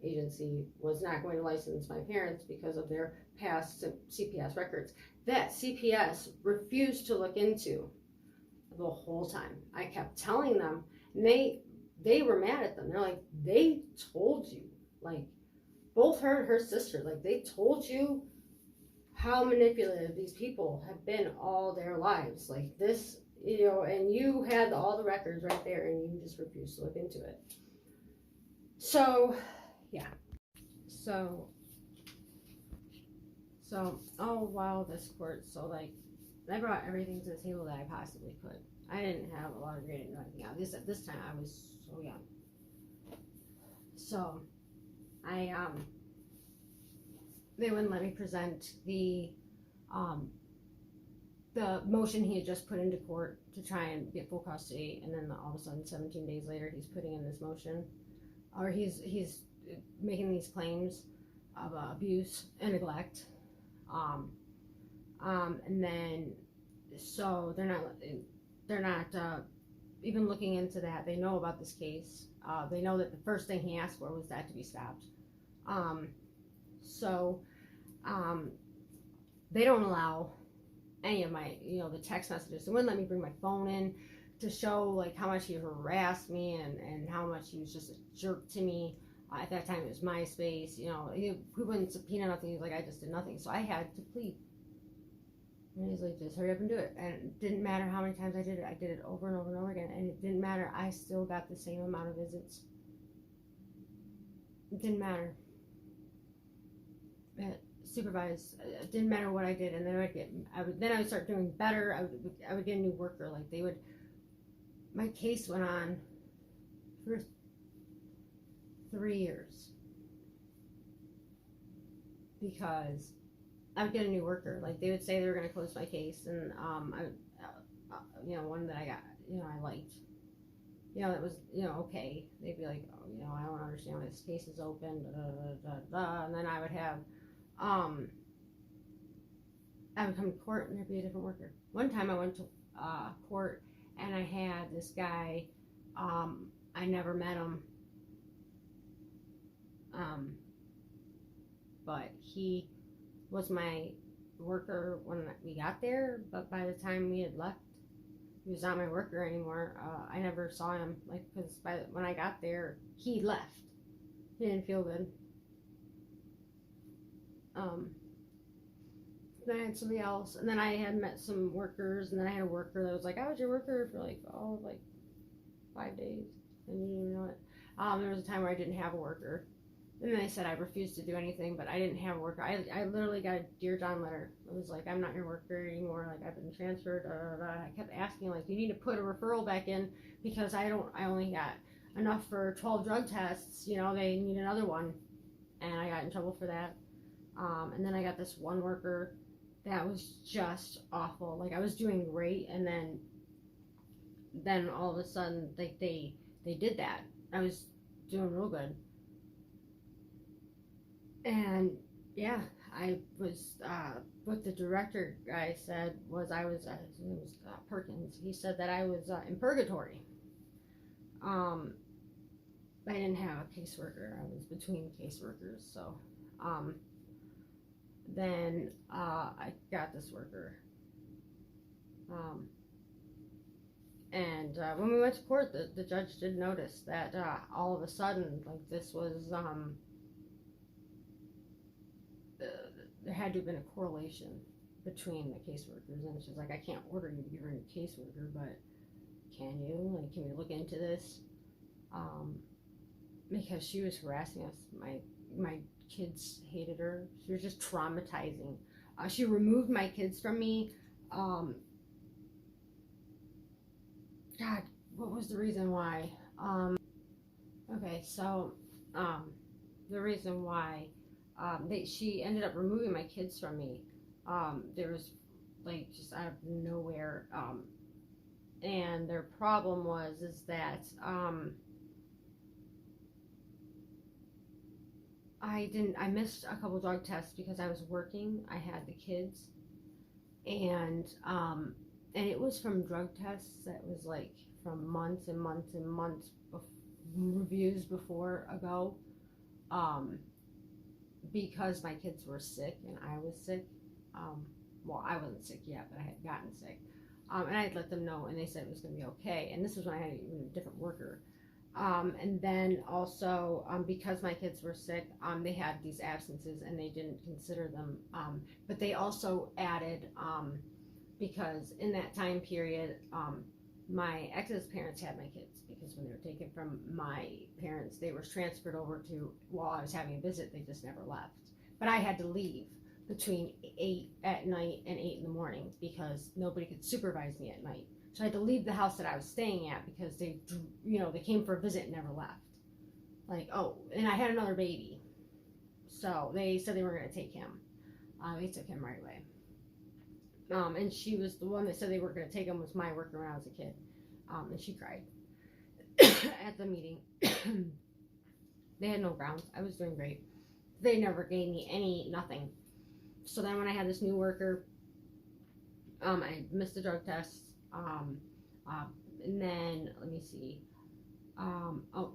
agency was not going to license my parents because of their past CPS records that CPS refused to look into the whole time. I kept telling them, and they were mad at them. They're like, they told you, like, both her and her sister, like, they told you how manipulative these people have been all their lives. Like this, you know, and you had all the records right there and you just refused to look into it. So, yeah. So, oh wow, this court. So, like, I brought everything to the table that I possibly could. I didn't have a lot of grading or anything. At this time, I was so young. So, they wouldn't let me present the motion he had just put into court to try and get full custody, and then all of a sudden, 17 days later, he's putting in this motion, or he's making these claims of abuse and neglect, and then so they're not even looking into that. They know about this case. They know that the first thing he asked for was that to be stopped. They don't allow any of my, you know, the text messages. They wouldn't let me bring my phone in to show like how much he harassed me and how much he was just a jerk to me. At that time it was MySpace, you know, he wouldn't subpoena nothing. He was like, I just did nothing. So I had to plead. And he's like, just hurry up and do it. And it didn't matter how many times I did it over and over and over again. And it didn't matter. I still got the same amount of visits. It didn't matter. Supervised. It didn't matter what I did. And then I would start doing better. I would get a new worker. Like my case went on for 3 years because I would get a new worker. Like they would say they were going to close my case, and you know, one that I got, you know, I liked, you know, that was, you know, okay. They'd be like, oh, you know, I don't understand why this case is open, and then I would have, I would come to court and there'd be a different worker. One time I went to court and I had this guy, I never met him, but he was my worker when we got there, but by the time we had left, he was not my worker anymore. I never saw him, like, because when I got there, he left. He didn't feel good. Then I had somebody else, and then I had met some workers, and then I had a worker that was like, I was your worker for like 5 days, and you didn't even know it. There was a time where I didn't have a worker. And then I said I refused to do anything, but I didn't have a worker. I literally got a Dear John letter. It was like, I'm not your worker anymore. Like, I've been transferred. I kept asking, like, you need to put a referral back in because I only got enough for 12 drug tests. You know, they need another one. And I got in trouble for that. And then I got this one worker that was just awful. Like, I was doing great. And then all of a sudden, like, they did that. I was doing real good. And yeah, I was, what the director guy said was his name was Perkins. He said that I was in purgatory. I didn't have a caseworker. I was between caseworkers. So then I got this worker. And when we went to court, the judge did notice that all of a sudden, like, this was there had to have been a correlation between the caseworkers, and she's like, I can't order you to give her a caseworker, but can you? Like, can we look into this? Because she was harassing us. My kids hated her. She was just traumatizing. She removed my kids from me. God, what was the reason why? Okay, so the reason why she ended up removing my kids from me. There was like just out of nowhere. And their problem is that I missed a couple drug tests because I was working. I had the kids, and it was from drug tests that was like from months and months and months reviews before ago, because my kids were sick and I was sick. Well, I wasn't sick yet, but I had gotten sick, and I had let them know, and they said it was going to be okay. And this was when I had a different worker. And then also, because my kids were sick, they had these absences and they didn't consider them. But they also added, because in that time period, my ex's parents had my kids, because when they were taken from my parents, they were transferred over to, while I was having a visit, they just never left. But I had to leave between 8 at night and 8 in the morning because nobody could supervise me at night. So I had to leave the house that I was staying at because they came for a visit and never left. Like, oh, and I had another baby. So they said they were going to take him. They took him right away. And she was the one that said they were going to take him, was my worker when I was a kid. And she cried at the meeting. They had no grounds. I was doing great. They never gave me nothing. So then when I had this new worker, I missed the drug test. And then let me see.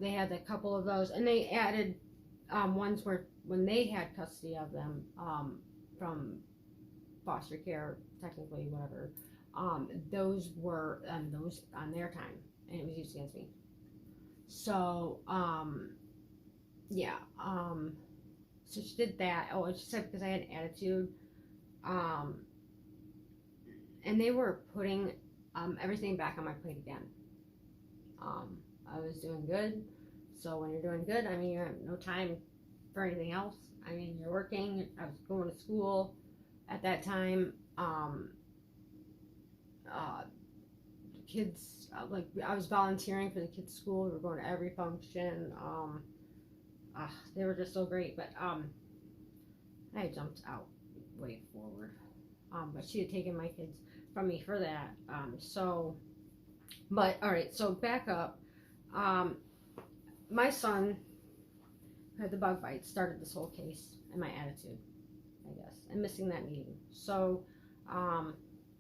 They had a couple of those, and they added ones where when they had custody of them from foster care, technically, whatever. Those were those on their time, and it was used against me. So yeah. So she did that. Oh, and she said because I had an attitude. And they were putting everything back on my plate again. I was doing good. So when you're doing good, I mean, you have no time for anything else. I mean, you're working. I was going to school at that time. Kids, like I was volunteering for the kids' school. We were going to every function. They were just so great. But I jumped out way forward. But she had taken my kids from me for that. But all right, so back up. My son had the bug bite, started this whole case, and my attitude, I guess, and missing that meeting. So,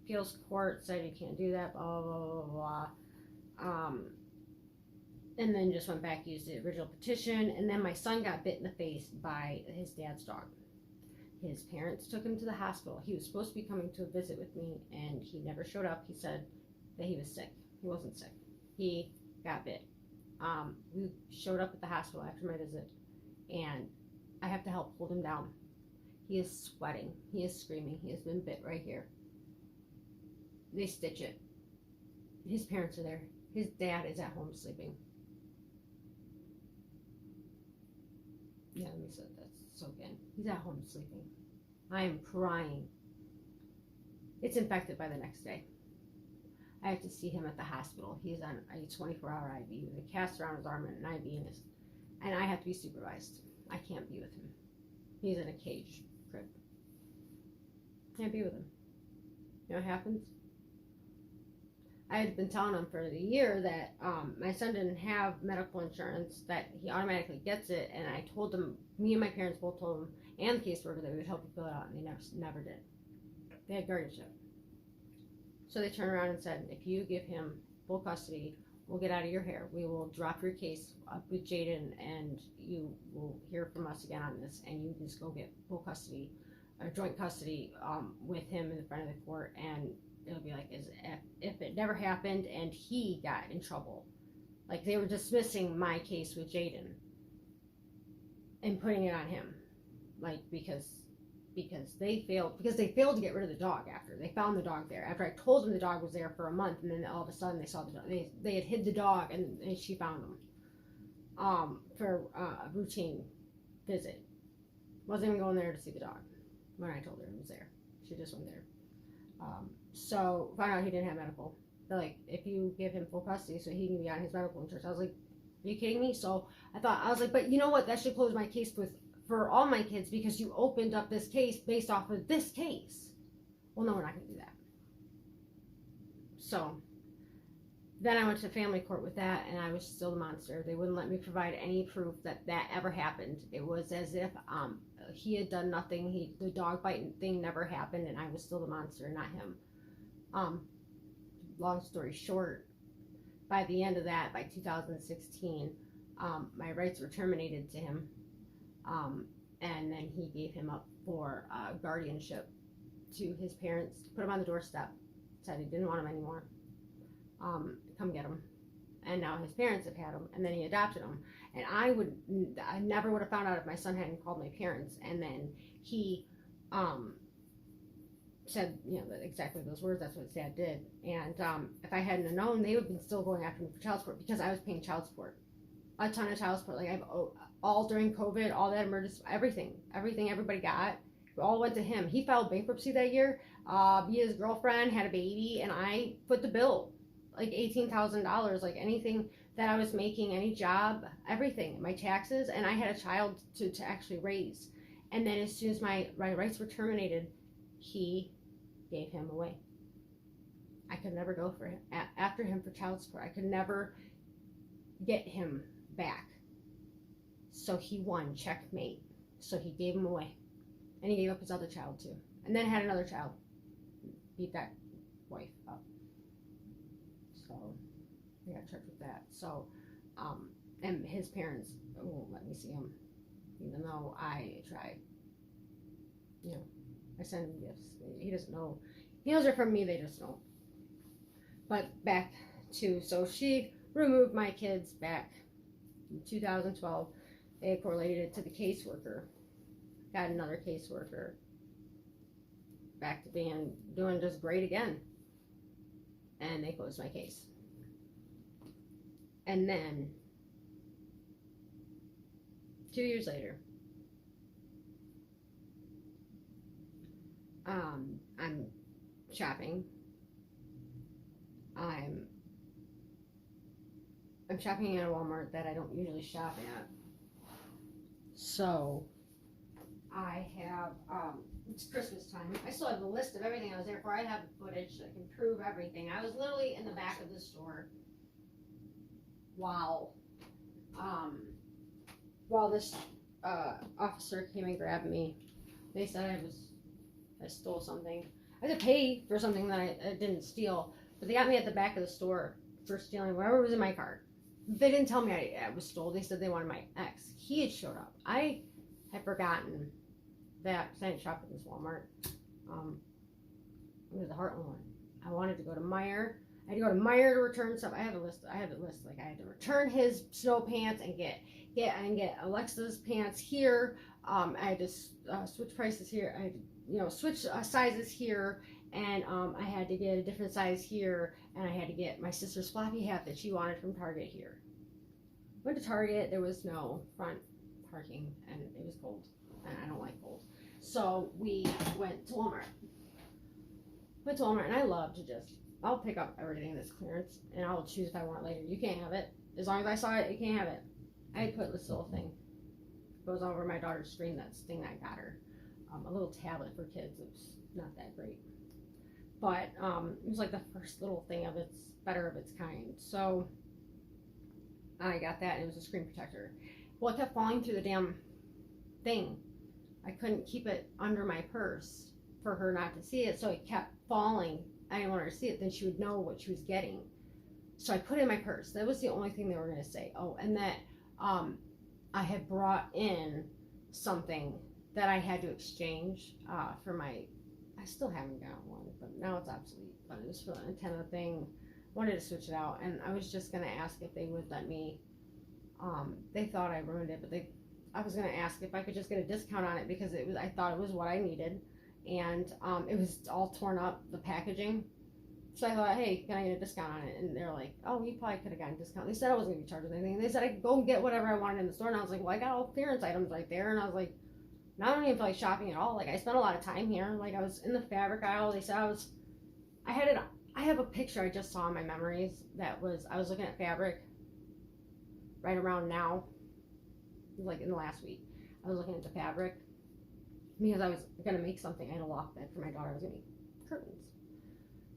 appeals court said you can't do that, blah, blah, blah, blah. And then just went back, used the original petition, and then my son got bit in the face by his dad's dog. His parents took him to the hospital. He was supposed to be coming to a visit with me, and he never showed up. He said that he was sick. He wasn't sick. He got bit. We showed up at the hospital after my visit, and I have to help hold him down. He is sweating. He is screaming. He has been bit right here. They stitch it. His parents are there. His dad is at home sleeping. Yeah, let me say that's so good. He's at home sleeping. I am crying. It's infected by the next day. I have to see him at the hospital. He's on a 24-hour IV with a cast around his arm and an IV in his, and I have to be supervised. I can't be with him. He's in a cage crib. Can't be with him. You know what happens? I had been telling him for the year that my son didn't have medical insurance, that he automatically gets it, and I told him, me and my parents both told him, and the caseworker, that we would help you fill it out, and they never did. They had guardianship. So they turned around and said, if you give him full custody, we'll get out of your hair. We will drop your case up with Jaden, and you will hear from us again on this, and you just go get full custody, or joint custody with him in the front of the court, and it'll be like as if it never happened and he got in trouble. Like they were dismissing my case with Jaden and putting it on him, like because they failed to get rid of the dog after they found the dog there. After I told them the dog was there for a month, and then all of a sudden they saw the dog. They had hid the dog, and she found him for a routine visit. Wasn't even going there to see the dog when I told her it was there. She just went there. So found out he didn't have medical. They're like, if you give him full custody so he can be on his medical insurance. I was like, Are you kidding me? So I was like, but you know what? That should close my case for all my kids because you opened up this case based off of this case. Well, no, we're not going to do that. So then I went to family court with that, and I was still the monster. They wouldn't let me provide any proof that ever happened. It was as if he had done nothing. The dog biting thing never happened, and I was still the monster, not him. Long story short, by the end of that, by 2016, my rights were terminated to him, and then he gave him up for guardianship to his parents, put him on the doorstep, said he didn't want him anymore. Come get him. And now his parents have had him, and then he adopted him. And I never would have found out if my son hadn't called my parents. And then he said, exactly those words. That's what his dad did. And if I hadn't have known, they would have been still going after me for child support because I was paying child support, a ton of child support. Like I've all during COVID, all that emergency, everything everybody got, it all went to him. He filed bankruptcy that year. His girlfriend had a baby, and I put the bill. Like $18,000, like anything that I was making, any job, everything, my taxes, and I had a child to actually raise. And then as soon as my rights were terminated, he gave him away. I could never go for him after him for child support. I could never get him back. So he won, checkmate. So he gave him away, and he gave up his other child too, and then had another child. Beat that wife up. So I got charged with that. So, and his parents won't let me see him, even though I tried. I send him gifts. He doesn't know. He knows they're from me. They just don't. But back to, so she removed my kids back in 2012. They correlated it to the caseworker. Got another caseworker. Back to doing just great again. And they closed my case. And then 2 years later, I'm shopping. I'm shopping at a Walmart that I don't usually shop at. So I have it's Christmas time. I still have the list of everything I was there for. I have the footage that can prove everything. I was literally in the back of the store while this officer came and grabbed me. They said I stole something. I had to pay for something that I didn't steal, but they got me at the back of the store for stealing whatever was in my cart. They didn't tell me I was stole. They said they wanted my ex. He had showed up. I had forgotten that I didn't shop at this Walmart. It was the Heartland one. I wanted to go to Meijer. I had to go to Meijer to return stuff. I have the list. Like I had to return his snow pants and get Alexa's pants here. I had to switch prices here. I had to, switch sizes here, and I had to get a different size here, and I had to get my sister's floppy hat that she wanted from Target here. Went to Target. There was no front parking, and it was cold, and I don't like cold. So we went to Walmart. And I love to I'll pick up everything that's clearance, and I'll choose if I want it later. You can't have it. As long as I saw it, you can't have it. I put this little thing. Goes over my daughter's screen, that thing that I got her. A little tablet for kids. It was not that great. But it was like the first little thing of its kind. So I got that, and it was a screen protector. Well, it kept falling through the damn thing. I couldn't keep it under my purse for her not to see it, so it kept falling. I didn't want her to see it, then she would know what she was getting. So I put it in my purse. That was the only thing they were going to say. Oh, and that I had brought in something that I had to exchange for my, I still haven't got one, but now it's obsolete. But it was for the antenna thing. Wanted to switch it out, and I was just going to ask if they would let me, they thought I ruined it, but I was going to ask if I could just get a discount on it because I thought it was what I needed. And it was all torn up, the packaging. So I thought, hey, can I get a discount on it? And they're like, oh, you probably could have gotten a discount. They said I wasn't going to be charged with anything. They said I could go and get whatever I wanted in the store. And I was like, well, I got all clearance items right there. And I was like, now I don't even feel like shopping at all. Like, I spent a lot of time here. Like, I was in the fabric aisle. They said I have a picture I just saw in my memories I was looking at fabric. right around now, like in the last week, I was looking at the fabric because I was gonna make something. I had a loft bed for my daughter. I was gonna make curtains.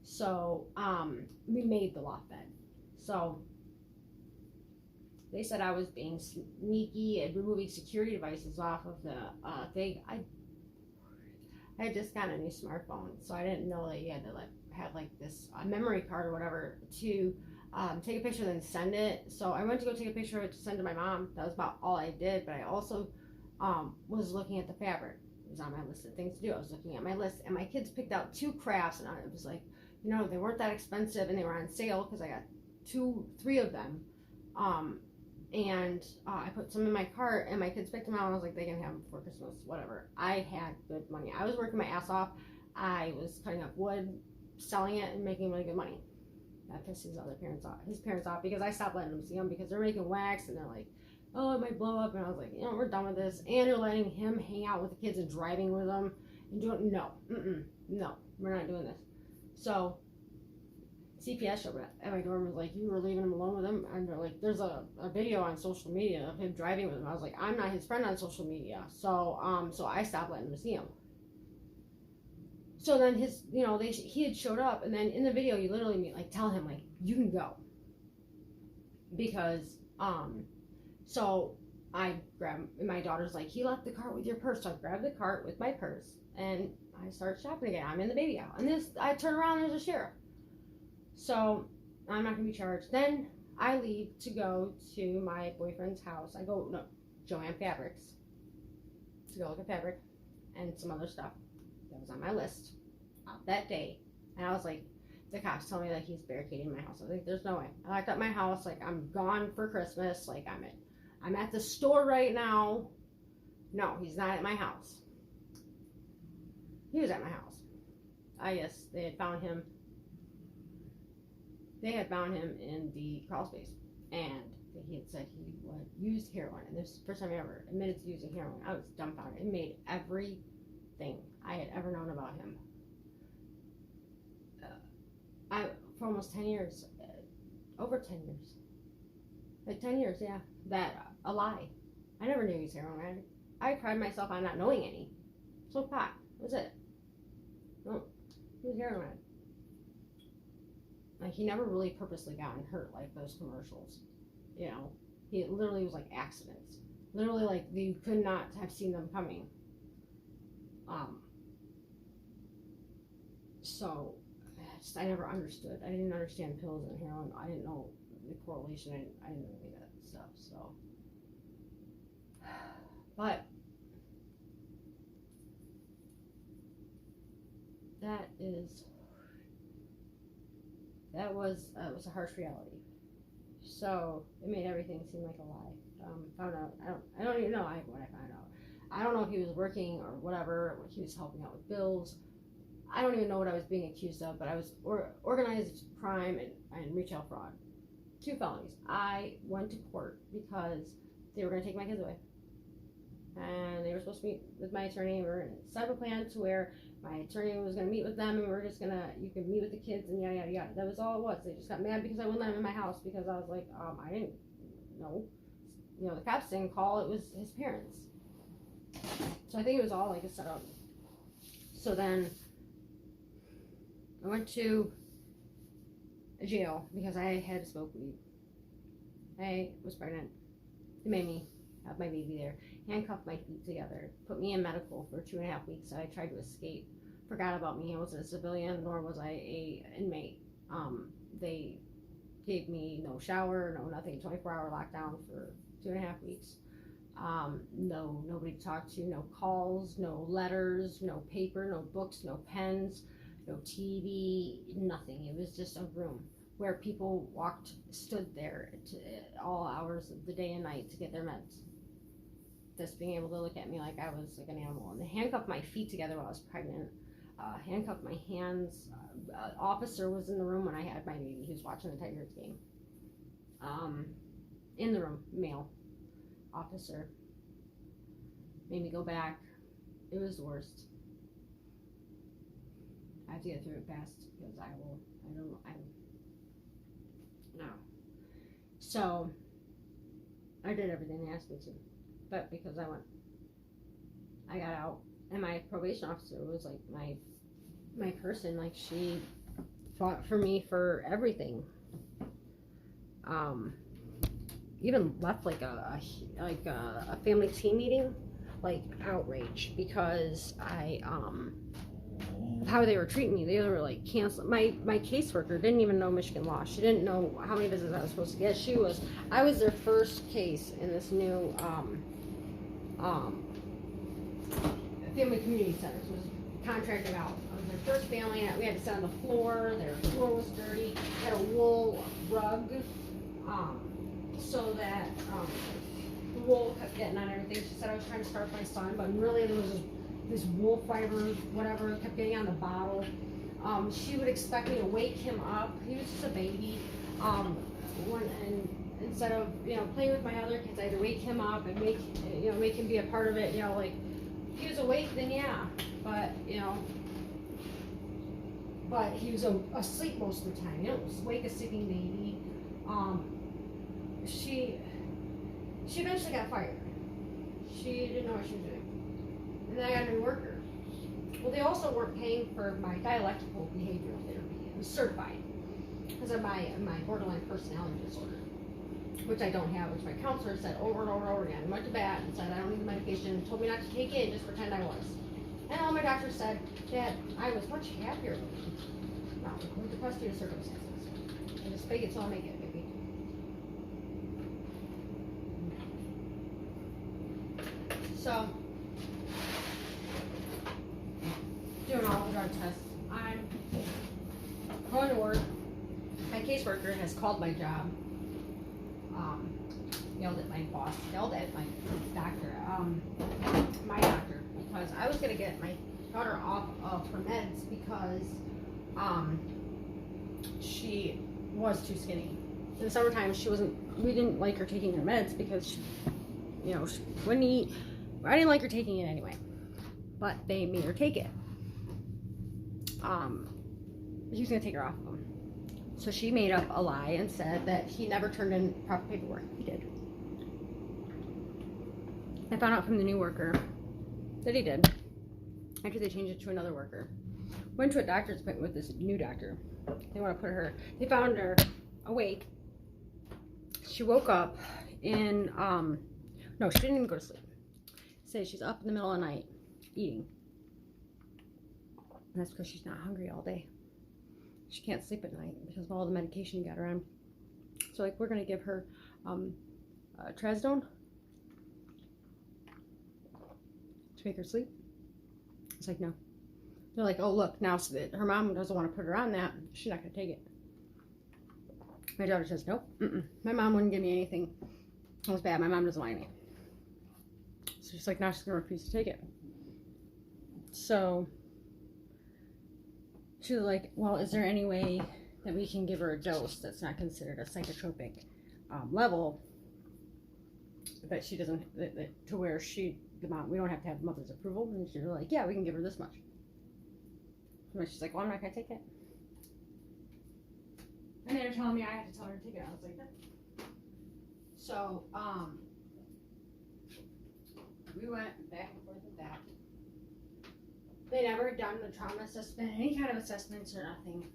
So we made the loft bed. So they said I was being sneaky and removing security devices off of the thing. I had just gotten a new smartphone, so I didn't know that you had to like have like this memory card or whatever to take a picture and then send it. So I went to go take a picture of it to send to my mom. That was about all I did. But I also was looking at the fabric. It was on my list of things to do. I was looking at my list, and my kids picked out 2 crafts, and it was like, you know, they weren't that expensive, and they were on sale because I got 3 of them. And I put some in my cart, and my kids picked them out, and I was like, they can have them for Christmas, whatever. I had good money. I was working my ass off. I was cutting up wood, selling it, and making really good money. That pissed his parents off, because I stopped letting them see them because they're making wax, and they're like, oh, it might blow up. And I was like, you know, we're done with this. And you're letting him hang out with the kids and driving with them and doing, no, we're not doing this. So CPS showed up at my door and was like, you were leaving him alone with him? And they're like, there's a video on social media of him driving with him. I was like, I'm not his friend on social media. So I stopped letting him see him. So then he had showed up, and then in the video you literally tell him like, you can go. Because so I grabbed, and my daughter's like, he left the cart with your purse. So I grabbed the cart with my purse and I started shopping again. I'm in the baby aisle, and I turn around, there's a sheriff. So I'm not gonna be charged. Then I leave to go to my boyfriend's house. I go, no, Joann Fabrics, to go look at fabric and some other stuff that was on my list that day. And I was like, the cops tell me that he's barricading my house. I was like, there's no way. I locked up my house, like I'm gone for Christmas, like I'm at the store right now. No, he's not at my house. He was at my house. I guess they had found him in the crawl space, and he had said he used heroin, and this is the first time he ever admitted to using heroin. I was dumbfounded. It made everything I had ever known about him. For almost 10 years, over 10 years, like 10 years, yeah, that a lie. I never knew he was heroin. I pride myself on not knowing any. Smoked pot. That's it. No, he was heroin. Like, he never really purposely gotten hurt like those commercials. You know, he literally was like accidents. Literally, like, you could not have seen them coming. So I never understood. I didn't understand pills and heroin. I didn't know the correlation. I didn't know any of that stuff. So, but that was a harsh reality. So it made everything seem like a lie. Found out. I don't even know what I found out. I don't know if he was working or whatever. He was helping out with bills. I don't even know what I was being accused of, but I was organized crime and retail fraud. 2 felonies. I went to court because they were going to take my kids away. And they were supposed to meet with my attorney. We were going to set up a plan to where my attorney was going to meet with them, and we were just going to, you can meet with the kids and yada, yada, yada. That was all it was. They just got mad because I wouldn't let them in my house because I was like, I didn't know. You know, the cops didn't call. It was his parents. So I think it was all like a setup. So then I went to jail because I had smoked weed. I was pregnant. They made me have my baby there. Handcuffed my feet together. Put me in medical for 2.5 weeks. I tried to escape. Forgot about me. I wasn't a civilian, nor was I a inmate. They gave me no shower, no nothing. 24-hour lockdown for 2.5 weeks. Nobody to talk to. No calls. No letters. No paper. No books. No pens. No TV, nothing. It was just a room where people stood there all hours of the day and night to get their meds. Just being able to look at me like I was like an animal. And they handcuffed my feet together while I was pregnant. Handcuffed my hands. Officer was in the room when I had my baby. He was watching the Tigers game. In the room, male officer. Made me go back. It was the worst. I have to get through it fast because no. So I did everything they asked me to, but because I got out, and my probation officer was like my person. Like, she fought for me for everything. Even left like a family team meeting, like outraged because how they were treating me. They were like canceling. My caseworker didn't even know Michigan law. She didn't know how many visits I was supposed to get. I was their first case in this new family community centers. Was contracted out. I was their first family. We had to sit on the floor. Their floor was dirty. They had a wool rug, so that the wool kept getting on everything. She said I was trying to start my son, but really there was this wool fibers, whatever, kept getting on the bottle. She would expect me to wake him up. He was just a baby. And instead of playing with my other kids, I had to wake him up and make him be a part of it. Like, if he was awake, then yeah, but but he was asleep most of the time. Was wake a sleeping baby. She eventually got fired. She didn't know what she was doing. And then I got a new worker. Well, they also weren't paying for my dialectical behavioral therapy. It was certified because of my borderline personality disorder, which I don't have, which my counselor said over and over and over again. I went to bat and said I don't need the medication and told me not to take it and just pretend I was. And all my doctors said that I was much happier. No, I'm depressed due to circumstances. I just fake it till I make it, baby. So, doing all the drug tests. I'm going to work. My caseworker has called my job. Yelled at my boss. Yelled at my doctor. My doctor, because I was gonna get my daughter off of her meds because she was too skinny. In the summertime, we didn't like her taking her meds because she wouldn't eat. I didn't like her taking it anyway, but they made her take it. He was gonna take her off of them. So she made up a lie and said that he never turned in proper paperwork. He did. I found out from the new worker that he did. After they changed it to another worker. Went to a doctor's appointment with this new doctor. They found her awake. She woke up in, no, she didn't even go to sleep. Said she's up in the middle of the night eating. And that's because she's not hungry all day. She can't sleep at night because of all the medication you got her on. So, like, we're going to give her trazodone to make her sleep. It's like, no. They're like, oh, look, now so that her mom doesn't want to put her on that, she's not going to take it. My daughter says, nope, my mom wouldn't give me anything. It was bad. My mom doesn't like me. So she's like, now she's going to refuse to take it. So she was like, well, is there any way that we can give her a dose that's not considered a psychotropic level, but she doesn't, to where the mom, we don't have to have the mother's approval? And she's like, yeah, we can give her this much. And she's like, well, I'm not going to take it. And they were telling me I had to tell her to take it. I was like, no. So, we went back and forth with that. They never done the trauma assessment, any kind of assessments or nothing.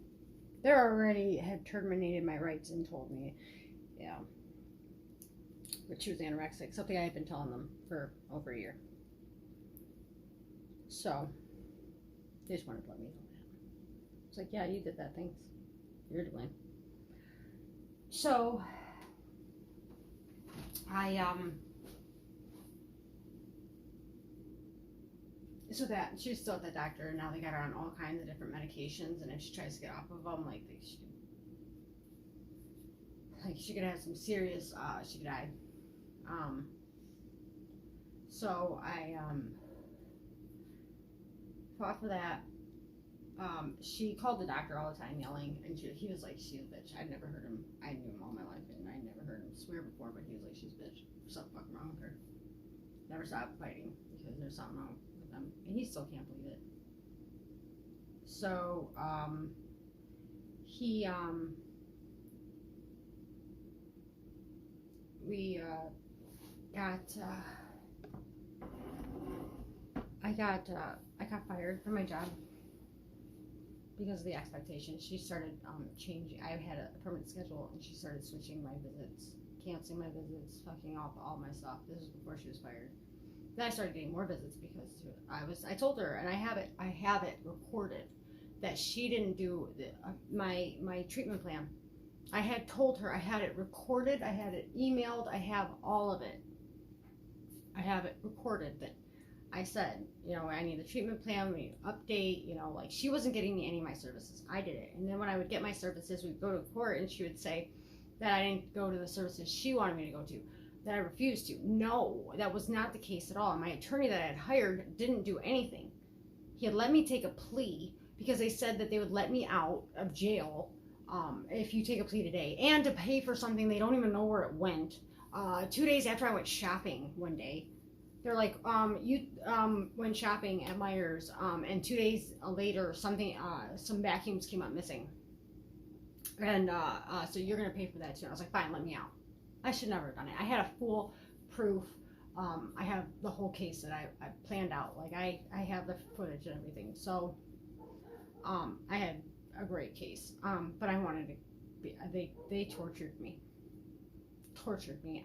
They already had terminated my rights and told me, yeah, that she was anorexic, something I had been telling them for over a year. So, they just wanted to let me know that. It's like, yeah, you did that, thanks. You're to blame. So, so that she's still at the doctor, and now they got her on all kinds of different medications, and if she tries to get off of them, she could have some serious, she could die. So I fought for that. She called the doctor all the time yelling, and he was like, she's a bitch. I'd never heard him, I knew him all my life, and I never heard him swear before, but he was like, she's a bitch. There's something fucking wrong with her. Never stopped fighting because there's something wrong with them, and he still can't believe it. So, I got fired from my job because of the expectations. She started changing. I had a permanent schedule, and she started switching my visits, canceling my visits, fucking off all my stuff. This was before she was fired. Then I started getting more visits because I told her, and I have it recorded, that she didn't do my treatment plan. I had told her, I had it recorded, I had it emailed, I have all of it. I have it recorded that I said, I need a treatment plan, we need an update, like she wasn't getting me any of my services. I did it. And then when I would get my services, we'd go to court and she would say that I didn't go to the services she wanted me to go to, that I refused to. No, that was not the case at all. My attorney that I had hired didn't do anything. He had let me take a plea because they said that they would let me out of jail if you take a plea today, and to pay for something they don't even know where it went. 2 days after I went shopping one day, they're like, you went shopping at Myers, and 2 days later, some vacuums came up missing, and so you're gonna pay for that too. And I was like, fine, let me out. I should never have done it. I had a full proof. I have the whole case that I planned out. Like I have the footage and everything. So I had a great case. But I wanted to be, they tortured me.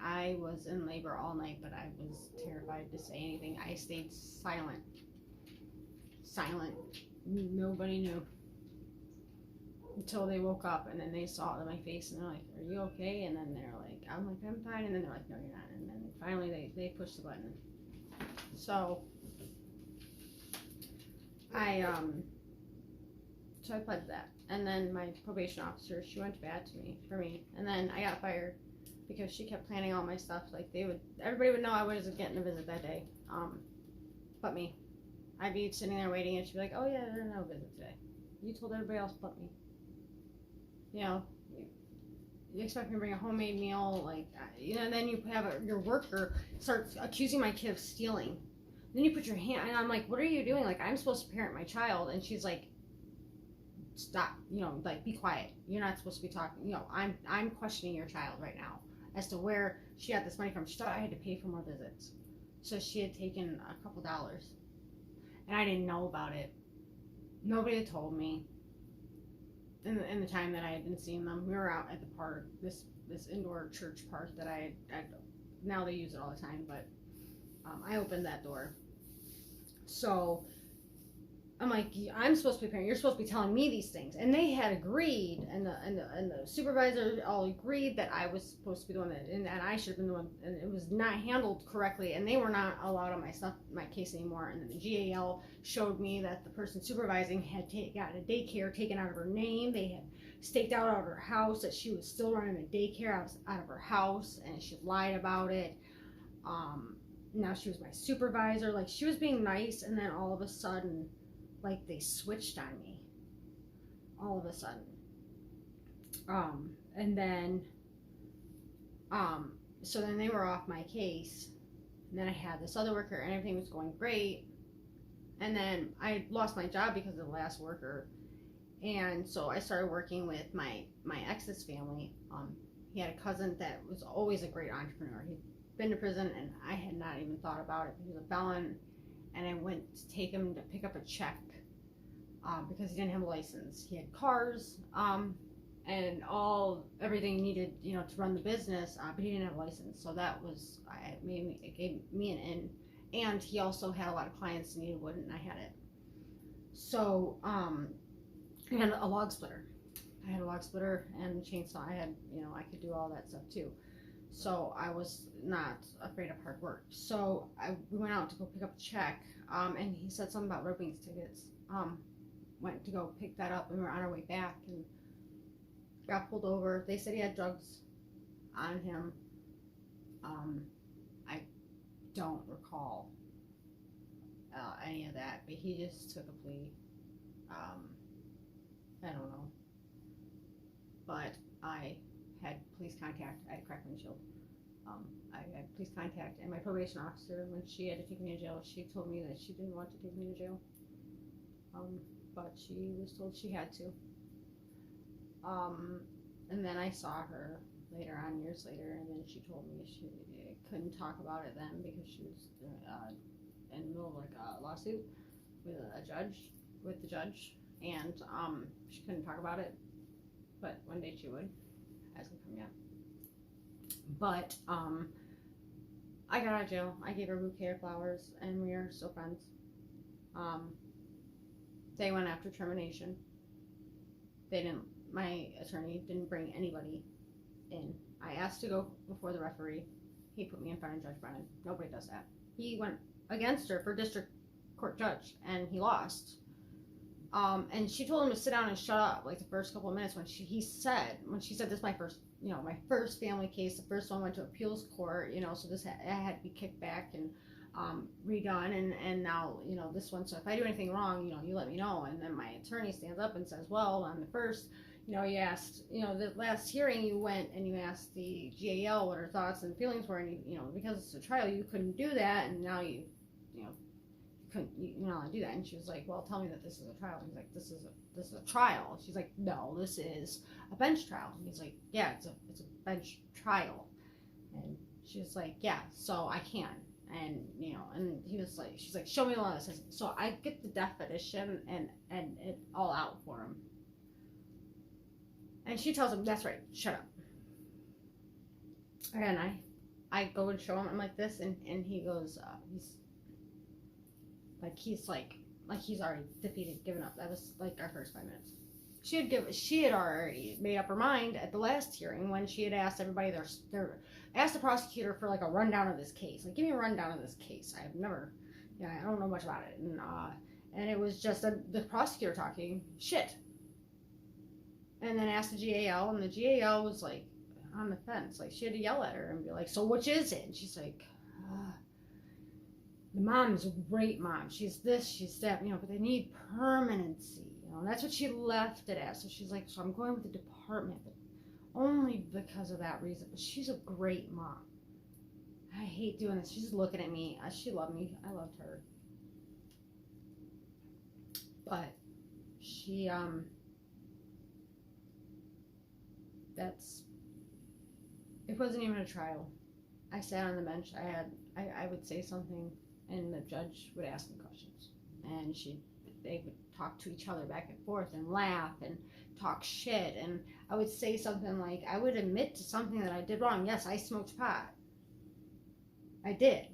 I was in labor all night, but I was terrified to say anything. I stayed silent. Nobody knew. Until they woke up, and then they saw it on my face, and they're like, "Are you okay?" And then they're like, "I'm fine." And then they're like, "No, you're not." And then finally they pushed the button. So I pled that, and then my probation officer, she went to bat for me, and then I got fired because she kept planning all my stuff. Like everybody would know I wasn't getting a visit that day, but me. I'd be sitting there waiting, and she'd be like, "Oh yeah, there's no visit today. You told everybody else but me." You expect me to bring a homemade meal, like, and then you have your worker starts accusing my kid of stealing. Then you put your hand, and I'm like, what are you doing? Like, I'm supposed to parent my child, and she's like, stop, like, be quiet. You're not supposed to be talking. I'm questioning your child right now as to where she got this money from. She thought I had to pay for more visits. So she had taken a couple dollars, and I didn't know about it. Nobody had told me. In the time that I had been seeing them, we were out at the park, this indoor church park that I now they use it all the time, but I opened that door. So I'm like, I'm supposed to be a parent. You're supposed to be telling me these things, and they had agreed, and the supervisor all agreed that I was supposed to be the one and I should have been the one, and it was not handled correctly, and they were not allowed on my case anymore. And then the GAL showed me that the person supervising had gotten a daycare taken out of her name. They had staked out of her house that she was still running a daycare out of her house, and she lied about it. Now she was my supervisor. Like, she was being nice, and then all of a sudden, like, they switched on me all of a sudden. And then so then they were off my case, and then I had this other worker, and everything was going great, and then I lost my job because of the last worker. And so I started working with my ex's family. He had a cousin that was always a great entrepreneur. He'd been to prison, and I had not even thought about it. He was a felon, and I went to take him to pick up a check because he didn't have a license. He had cars and everything needed, to run the business, but he didn't have a license. So that was, it gave me an in. And he also had a lot of clients that needed wood, and I had it. So I had a log splitter. I had a log splitter and chainsaw. I had, I could do all that stuff too. So I was not afraid of hard work. So we went out to go pick up a check, and he said something about Red Wings tickets. Went to go pick that up, and we were on our way back, and got pulled over. They said he had drugs on him. I don't recall any of that, but he just took a plea. I don't know. But I had police contact. I had a cracked windshield. I had police contact, and my probation officer, when she had to take me to jail, she told me that she didn't want to take me to jail. But she was told she had to. And then I saw her later on, years later, and then she told me couldn't talk about it then because she was in the middle of like a lawsuit with the judge, and she couldn't talk about it. But one day she would. Hasn't come yet. But I got out of jail. I gave her a bouquet of flowers, and we are still friends. They went after termination. My attorney didn't bring anybody in. I asked to go before the referee. He put me in front of Judge Brennan. Nobody does that. He went against her for district court judge, and he lost. And she told him to sit down and shut up like the first couple of minutes when she said this is my first family case. The first one went to appeals court, so this had to be kicked back and redone, and now this one. So if I do anything wrong, you let me know. And then my attorney stands up and says, well, on the first, you asked, the last hearing you went and you asked the GAL what her thoughts and feelings were, and because it's a trial you couldn't do that, and now you couldn't not do that. And she was like, well, tell me that this is a trial. And he's like, this is a trial. She's like, no, this is a bench trial. And he's like, yeah, it's a bench trial. And she was like, yeah, so I can. And and he was like, she's like, show me the law that says. So I get the definition and it all out for him. And she tells him, that's right, shut up. And I go and show him, I'm like this, and he goes, he's already defeated, given up. That was like our first 5 minutes. She had already made up her mind at the last hearing when she had asked everybody asked the prosecutor for like a rundown of this case. Like, give me a rundown of this case. I don't know much about it. And it was just the prosecutor talking shit. And then asked the GAL, and the GAL was like on the fence. Like, she had to yell at her and be like, so which is it? And she's like, the mom is a great mom. She's this, she's that, but they need permanency. And that's what she left it as. So she's like, so I'm going with the department, but only because of that reason. But she's a great mom. I hate doing this. She's looking at me. She loved me. I loved her. But she, it wasn't even a trial. I sat on the bench. I would say something, and the judge would ask me questions, and they would talk to each other back and forth and laugh and talk shit, and I would say something like, I would admit to something that I did wrong. Yes, I smoked pot. I did.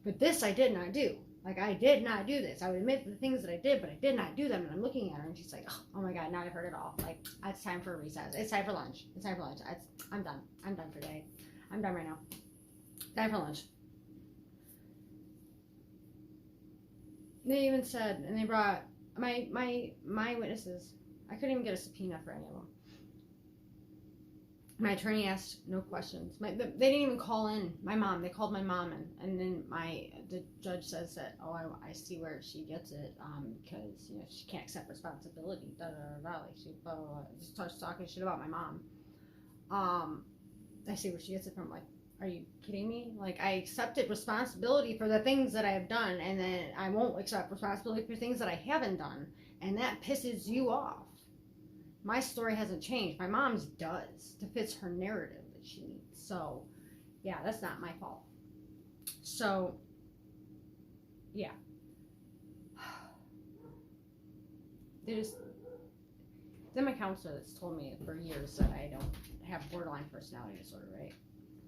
But this I did not do. Like, I did not do this. I would admit the things that I did, but I did not do them. And I'm looking at her, and she's like, oh my God, now I heard it all. Like, it's time for a recess. It's time for lunch. I'm done. I'm done for today. I'm done right now. Time for lunch. They even said, and they brought my witnesses. I couldn't even get a subpoena for any of them. My attorney asked no questions. They didn't even call in my mom. They called my mom, and then the judge says that, I see where she gets it, because she can't accept responsibility. Da da da da. Like, she blah blah blah. Just starts talking shit about my mom. I see where she gets it from. Like, are you kidding me? Like, I accepted responsibility for the things that I have done, and then I won't accept responsibility for things that I haven't done, and that pisses you off. My story hasn't changed. My mom's does to fit her narrative that she needs. So, yeah, that's not my fault. So, yeah. Then my counselor that's told me for years that I don't have borderline personality disorder, right?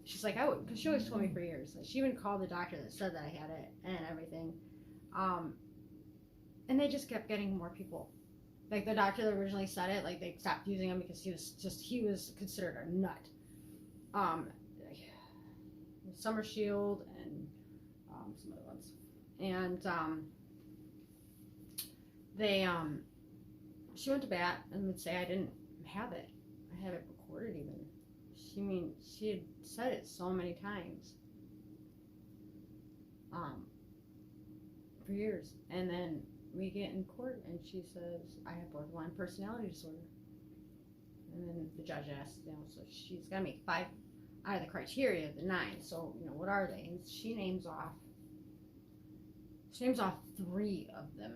She's like, because she always told me for years. Like, she even called the doctor that said that I had it and everything. And they just kept getting more people. Like, the doctor that originally said it, like, they stopped using him because he was considered a nut. Summer Shield and some other ones. And she went to bat and would say I didn't have it. I had it recorded even. She had said it so many times. For years. And then we get in court and she says I have borderline personality disorder, and then the judge asks, so she's got to make 5 out of the criteria of the 9, so what are they? And she names off 3 of them.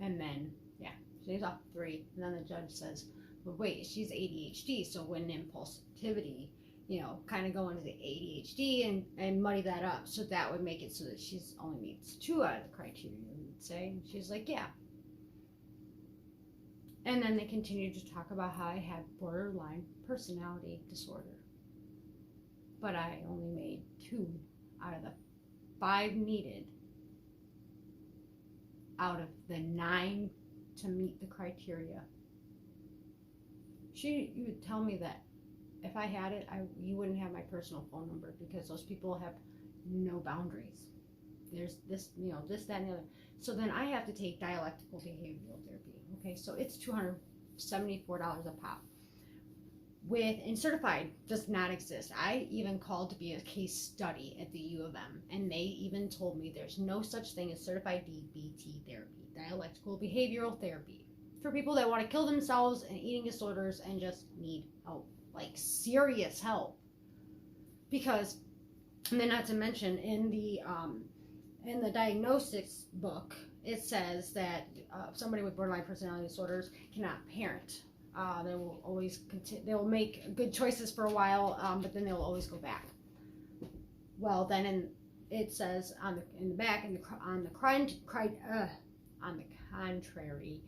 And then she names off 3, and then the judge says, but wait, she's ADHD, so when impulsivity, kind of go into the ADHD and muddy that up, so that would make it so that she's only meets 2 out of the criteria, we would say. And she's like, yeah. And then they continued to talk about how I had borderline personality disorder. But I only made 2 out of the 5 needed out of the 9 to meet the criteria. You would tell me that if I had it, you wouldn't have my personal phone number, because those people have no boundaries. There's this, this, that, and the other. So then I have to take dialectical behavioral therapy. Okay, so it's $274 a pop. And certified does not exist. I even called to be a case study at the U of M, and they even told me there's no such thing as certified DBT therapy, dialectical behavioral therapy, for people that want to kill themselves and eating disorders and just need help, like serious help. Because, and then not to mention, in the diagnostics book, it says that somebody with borderline personality disorders cannot parent. They will always they will make good choices for a while, but then they'll always go back. Well, then it says in the back, on the contrary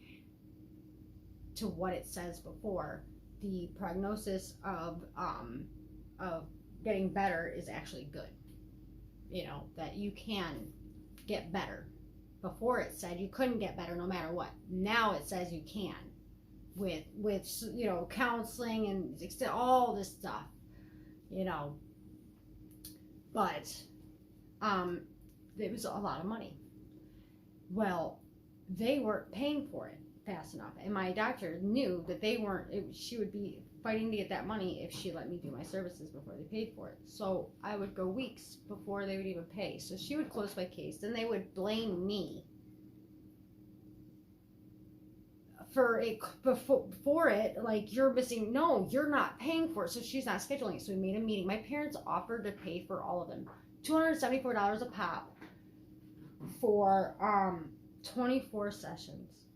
to what it says before, the prognosis of getting better is actually good. That you can get better. Before it said you couldn't get better no matter what. Now it says you can, with counseling and all this stuff, but it was a lot of money. Well, they weren't paying for it fast enough, and my doctor knew that she would be fighting to get that money if she let me do my services before they paid for it. So I would go weeks before they would even pay. So she would close my case, then they would blame me for it before it, like, you're missing. No, you're not paying for it, so she's not scheduling it. So we made a meeting. My parents offered to pay for all of them, $274 a pop for 24 sessions.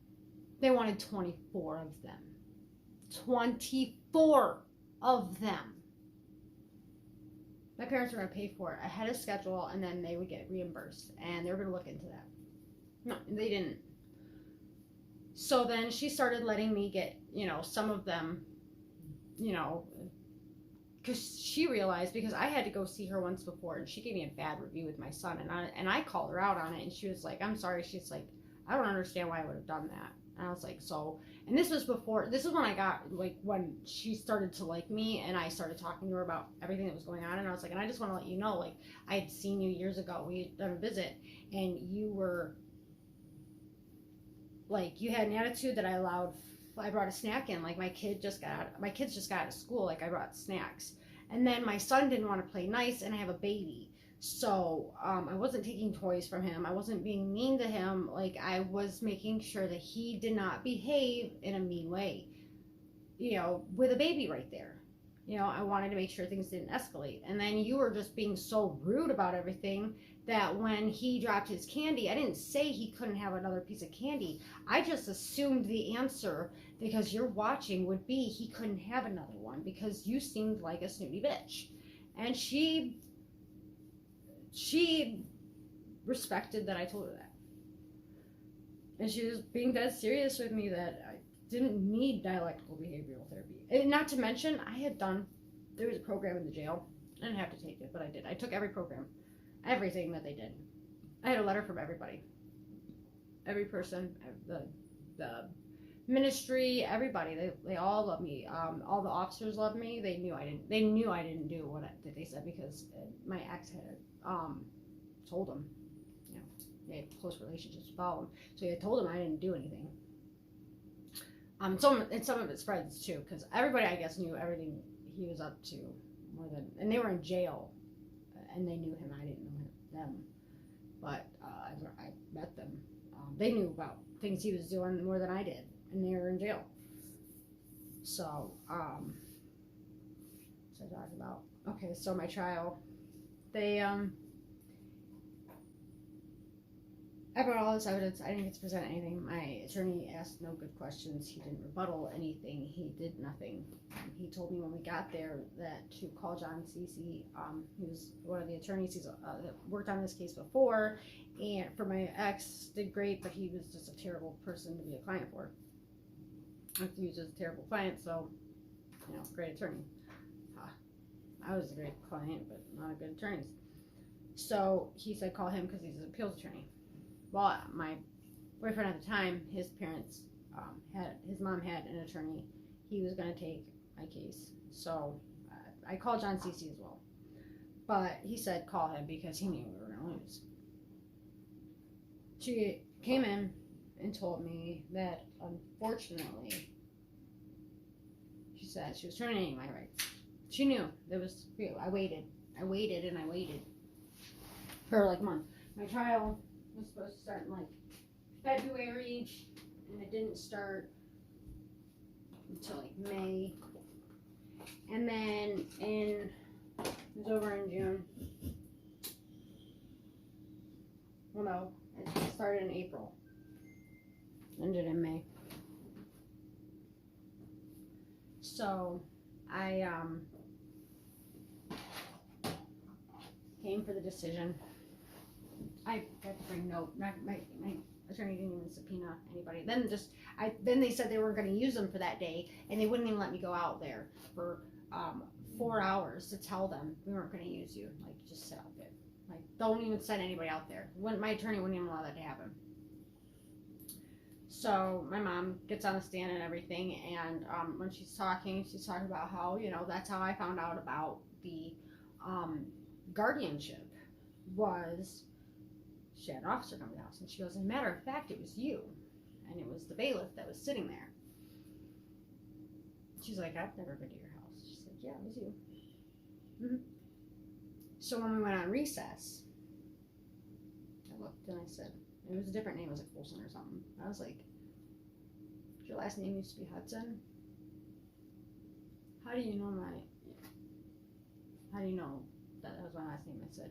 They wanted 24 of them. 24 of them. My parents were going to pay for it ahead of schedule, and then they would get reimbursed, and they were going to look into that. No, they didn't. So then she started letting me get, some of them, because she realized, because I had to go see her once before, and she gave me a bad review with my son, and I called her out on it, and she was like, I'm sorry. She's like, I don't understand why I would have done that. And I was like, and this is when I got, like, when she started to like me, and I started talking to her about everything that was going on, and I was like, and I just want to let you know, like, I had seen you years ago. We had done a visit, and you were, like, you had an attitude that I brought a snack in, like, my kids just got out of school, like, I brought snacks, and then my son didn't want to play nice, and I have a baby. So I wasn't taking toys from him. I wasn't being mean to him. Like, I was making sure that he did not behave in a mean way, with a baby right there. I wanted to make sure things didn't escalate. And then you were just being so rude about everything that when he dropped his candy, I didn't say he couldn't have another piece of candy. I just assumed the answer, because you're watching, would be he couldn't have another one because you seemed like a snooty bitch. And she respected that I told her that. And she was being dead serious with me that I didn't need dialectical behavioral therapy. And not to mention, there was a program in the jail. I didn't have to take it, but I did. I took every program, everything that they did. I had a letter from everybody. Every person, the ministry, everybody. They all loved me. All the officers loved me. They knew I didn't do what they said, because my ex had told them, they had close relationships with all of them, so he had told them I didn't do anything. Some of it spreads too, because everybody, I guess, knew everything he was up to and they were in jail, and they knew him. I didn't know them, but I met them. They knew about things he was doing more than I did, and they were in jail. So, so I talked about, okay, so my trial, they I brought all this evidence. I didn't get to present anything. My attorney asked no good questions. He didn't rebuttal anything. He did nothing. He told me when we got there that to call John Cece. He was one of the attorneys. He's worked on this case before, and for my ex, did great, but he was just a terrible person to be a client for. He was just a terrible client, so great attorney. I was a great client, but not a good attorney. So he said call him because he's an appeals attorney. Well, my boyfriend at the time, his parents his mom had an attorney. He was going to take my case. So I called John Cece as well. But he said call him because he knew we were going to lose. She came in and told me that unfortunately, she said she was terminating my rights. She knew there was, I waited and I waited for like a month. My trial was supposed to start in like February, and it didn't start until like May. And then it was over in June. Well, no, it started in April, ended in May. So I came for the decision. I had to bring my attorney didn't even subpoena anybody. Then they said they weren't going to use them for that day, and they wouldn't even let me go out there for 4 hours to tell them we weren't going to use you. Like, just sit out there. Like, don't even send anybody out there. My attorney wouldn't even allow that to happen. So my mom gets on the stand and everything, and when she's talking about how that's how I found out about the guardianship was. She had an officer come to the house, and she goes, as a matter of fact, it was you, and it was the bailiff that was sitting there. She's like, I've never been to your house. She said, yeah, it was you. Mm-hmm. So when we went on recess, I looked and I said, it was a different name, it was like Folsom or something. I was like, your last name used to be Hudson? How do you know that was my last name? I said,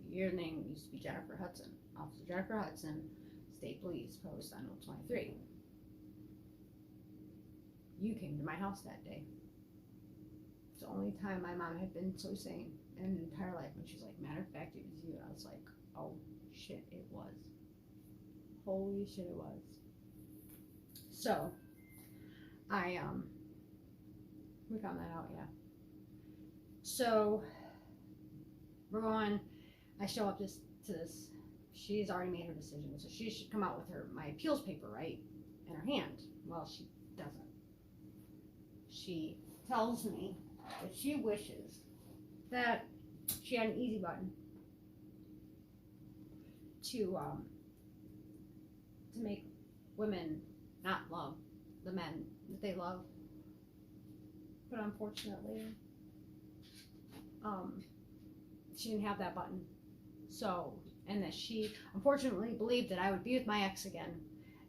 your name used to be Jennifer Hudson. Officer Jennifer Hudson, State Police, Post on 23. You came to my house that day. It's the only time my mom had been so sane in her entire life. And she's like, matter of fact, it was you. I was like, oh shit, it was. Holy shit, it was. So, we found that out, yeah. So, we're going. I show up to this. She's already made her decision, so she should come out with my appeals paper, right, in her hand. Well, she doesn't. She tells me that she wishes that she had an easy button to make women not love the men that they love. But unfortunately, she didn't have that button. So, and that she unfortunately believed that I would be with my ex again,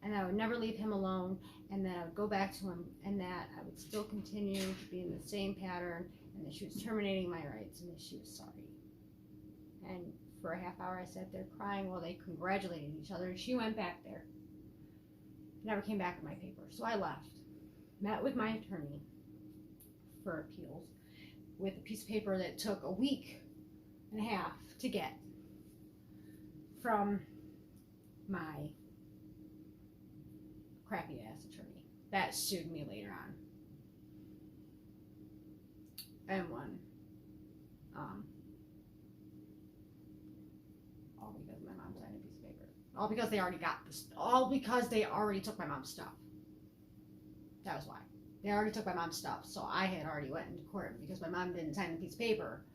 and that I would never leave him alone, and that I would go back to him, and that I would still continue to be in the same pattern, and that she was terminating my rights, and that she was sorry. And for a half hour I sat there crying while they congratulated each other, and she went back there. Never came back with my paper. So I left, met with my attorney for appeals, with a piece of paper that took a week and a half to get from my crappy ass attorney that sued me later on and won. All because my mom signed a piece of paper. All because they already got this. All because they already took my mom's stuff. That was why. They already took my mom's stuff, so I had already went into court because my mom didn't sign the piece of paper,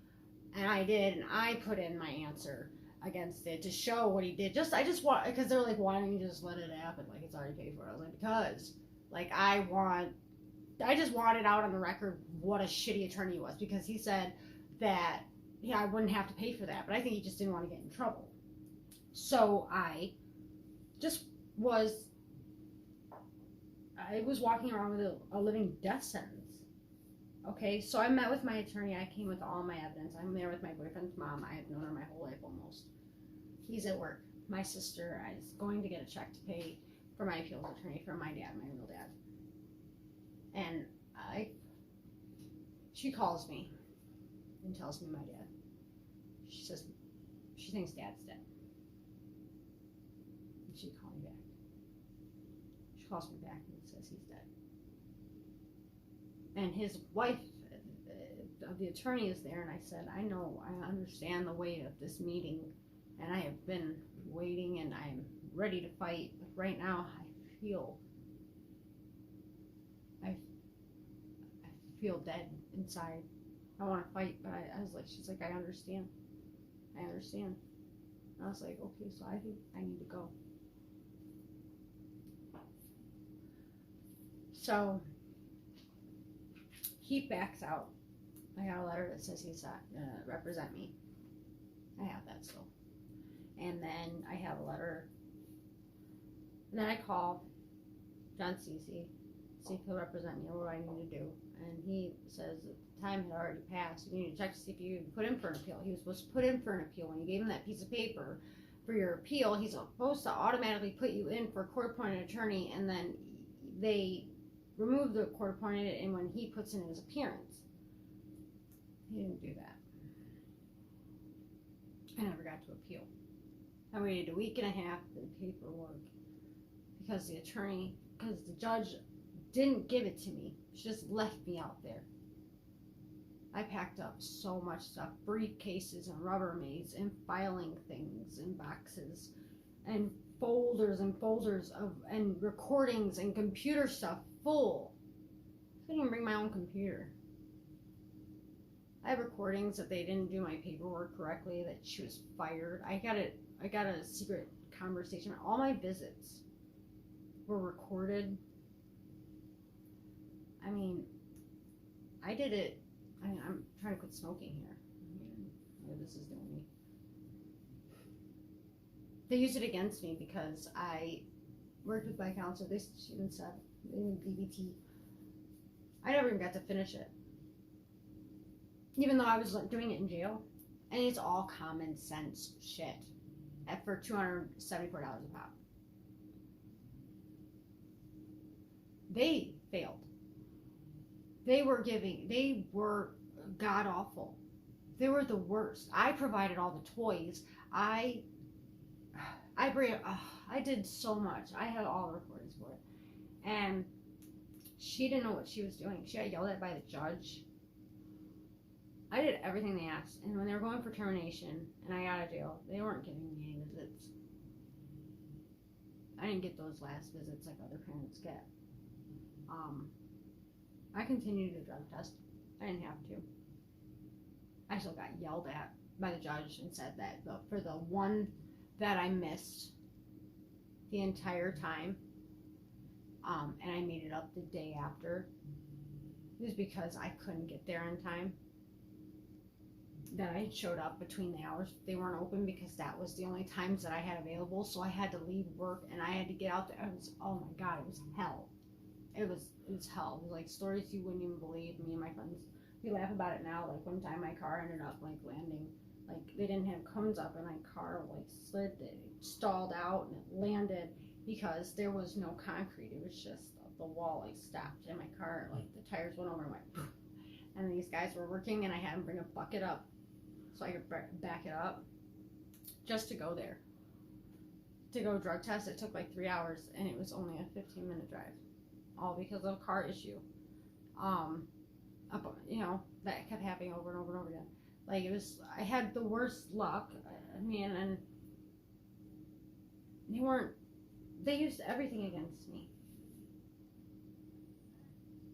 and I did, and I put in my answer against it to show what he did. I just want, because they're like, why don't you just let it happen? Like, it's already paid for. I was like, because, like, I just wanted out on the record what a shitty attorney he was, because he said that, yeah, I wouldn't have to pay for that, but I think he just didn't want to get in trouble. So I was walking around with a living death sentence. Okay, so I met with my attorney. I came with all my evidence. I'm there with my boyfriend's mom. I have known her my whole life almost. He's at work. my sister is going to get a check to pay for my appeals attorney for my dad, my real dad. And she calls me and tells me my dad. She says she thinks dad's dead. And she called me back. She calls me back and says he's dead. And his wife of the attorney is there, and I said, I know, I understand the weight of this meeting, and I have been waiting, and I'm ready to fight. But right now, I feel dead inside. I want to fight, but I was like, she's like, I understand. And I was like, okay, so I think I need to go. So he backs out. I got a letter that says he's not gonna represent me. I have that still. And then I have a letter. And then I call John Cece, see if he'll represent me or what I need to do. And he says that the time had already passed. You need to check to see if you put in for an appeal. He was supposed to put in for an appeal. When you gave him that piece of paper for your appeal, he's supposed to automatically put you in for a court-appointed attorney, and then they remove the court-appointed, and when he puts in his appearance. He didn't do that. I never got to appeal. I waited a week and a half for the paperwork because the judge didn't give it to me. She just left me out there. I packed up so much stuff, briefcases and Rubbermaids and filing things in boxes and folders of and recordings and computer stuff full. I couldn't even bring my own computer. I have recordings that they didn't do my paperwork correctly, that she was fired. I got a secret conversation. All my visits were recorded. I mean, I did it. I'm trying to quit smoking here. What this is doing me. They used it against me because I worked with my counselor. They even said DBT. I never even got to finish it. Even though I was doing it in jail. And it's all common sense shit. For $274 a pop. They failed. They were god awful. They were the worst. I provided all the toys. I did so much. I had all the recordings for it. And she didn't know what she was doing. She got yelled at by the judge. I did everything they asked. And when they were going for termination and I got out of jail, they weren't giving me any visits. I didn't get those last visits like other parents get. I continued to drug test. I didn't have to. I still got yelled at by the judge and said that for the one that I missed the entire time, and I made it up the day after, it was because I couldn't get there in time. That I showed up between the hours they weren't open because that was the only times that I had available, so I had to leave work and I had to get out there. Oh my god, it was hell. It was hell. It was like stories you wouldn't even believe. Me and my friends, we laugh about it now. Like one time my car ended up like landing, like they didn't have cones up and my car like slid, it stalled out and it landed because there was no concrete. It was just the wall like stopped and my car, like the tires went over and went poof. And these guys were working and I had them bring a bucket up so I could back it up just to go there. To go drug test, it took like 3 hours and it was only a 15-minute drive. All because of a car issue. That kept happening over and over and over again. Like I had the worst luck. I mean, and they used everything against me.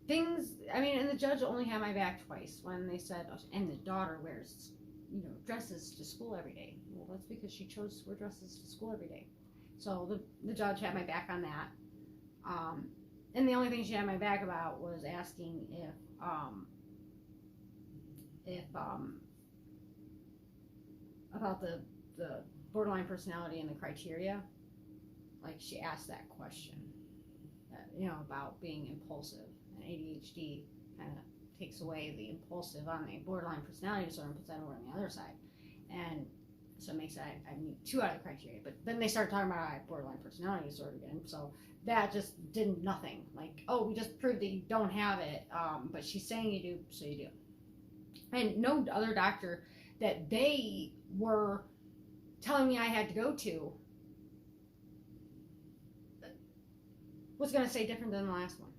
And the judge only had my back twice when they said, and the daughter wears, dresses to school every day. Well, that's because she chose to wear dresses to school every day. So the judge had my back on that. And the only thing she had my back about was asking if about the borderline personality and the criteria. Like she asked that question, about being impulsive, and ADHD kind of takes away the impulsive on the borderline personality disorder and puts that over on the other side. And So it makes it, I meet 2 out of the criteria. But then they start talking about I have borderline personality disorder again. So that just did nothing. Like, oh, we just proved that you don't have it, but she's saying you do, so you do. And no other doctor that they were telling me I had to go to was going to say different than the last one.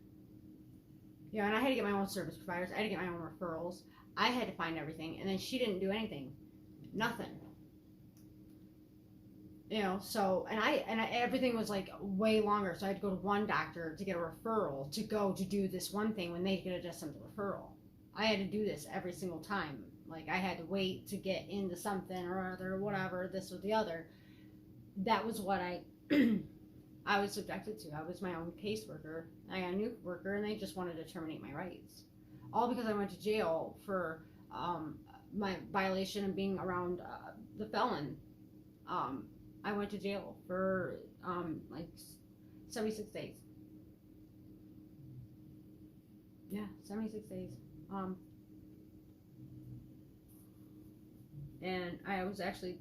And I had to get my own service providers. I had to get my own referrals. I had to find everything, and then she didn't do anything, nothing. So everything was like way longer. So I had to go to one doctor to get a referral to go to do this one thing when they could have just sent the referral. I had to do this every single time. Like I had to wait to get into something or other, whatever, this or the other. That was what I I was subjected to. I was my own caseworker. I got a new worker, and they just wanted to terminate my rights, all because I went to jail for my violation of being around the felon. I went to jail for like 76 days. Yeah, 76 days. And I was actually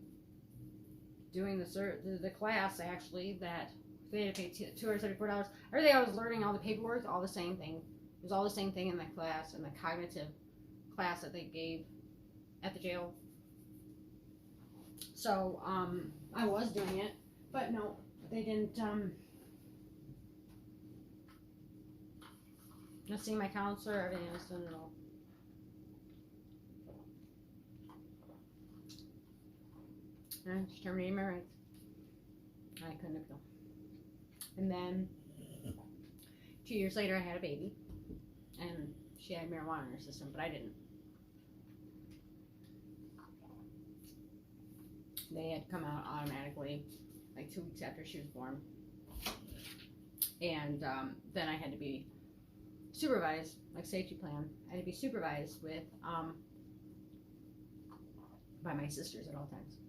doing the class actually that they had to pay $274. Everything I was learning, all the paperwork, all the same thing. It was all the same thing in the class, in the cognitive class that they gave at the jail. So, I was doing it, but no, they didn't, just seeing my counselor, everything was done it all. And she terminated my rights. I couldn't appeal. And then 2 years later, I had a baby, and she had marijuana in her system, but I didn't. They had come out automatically, like 2 weeks after she was born. And then I had to be supervised, like safety plan. I had to be supervised with, by my sisters at all times.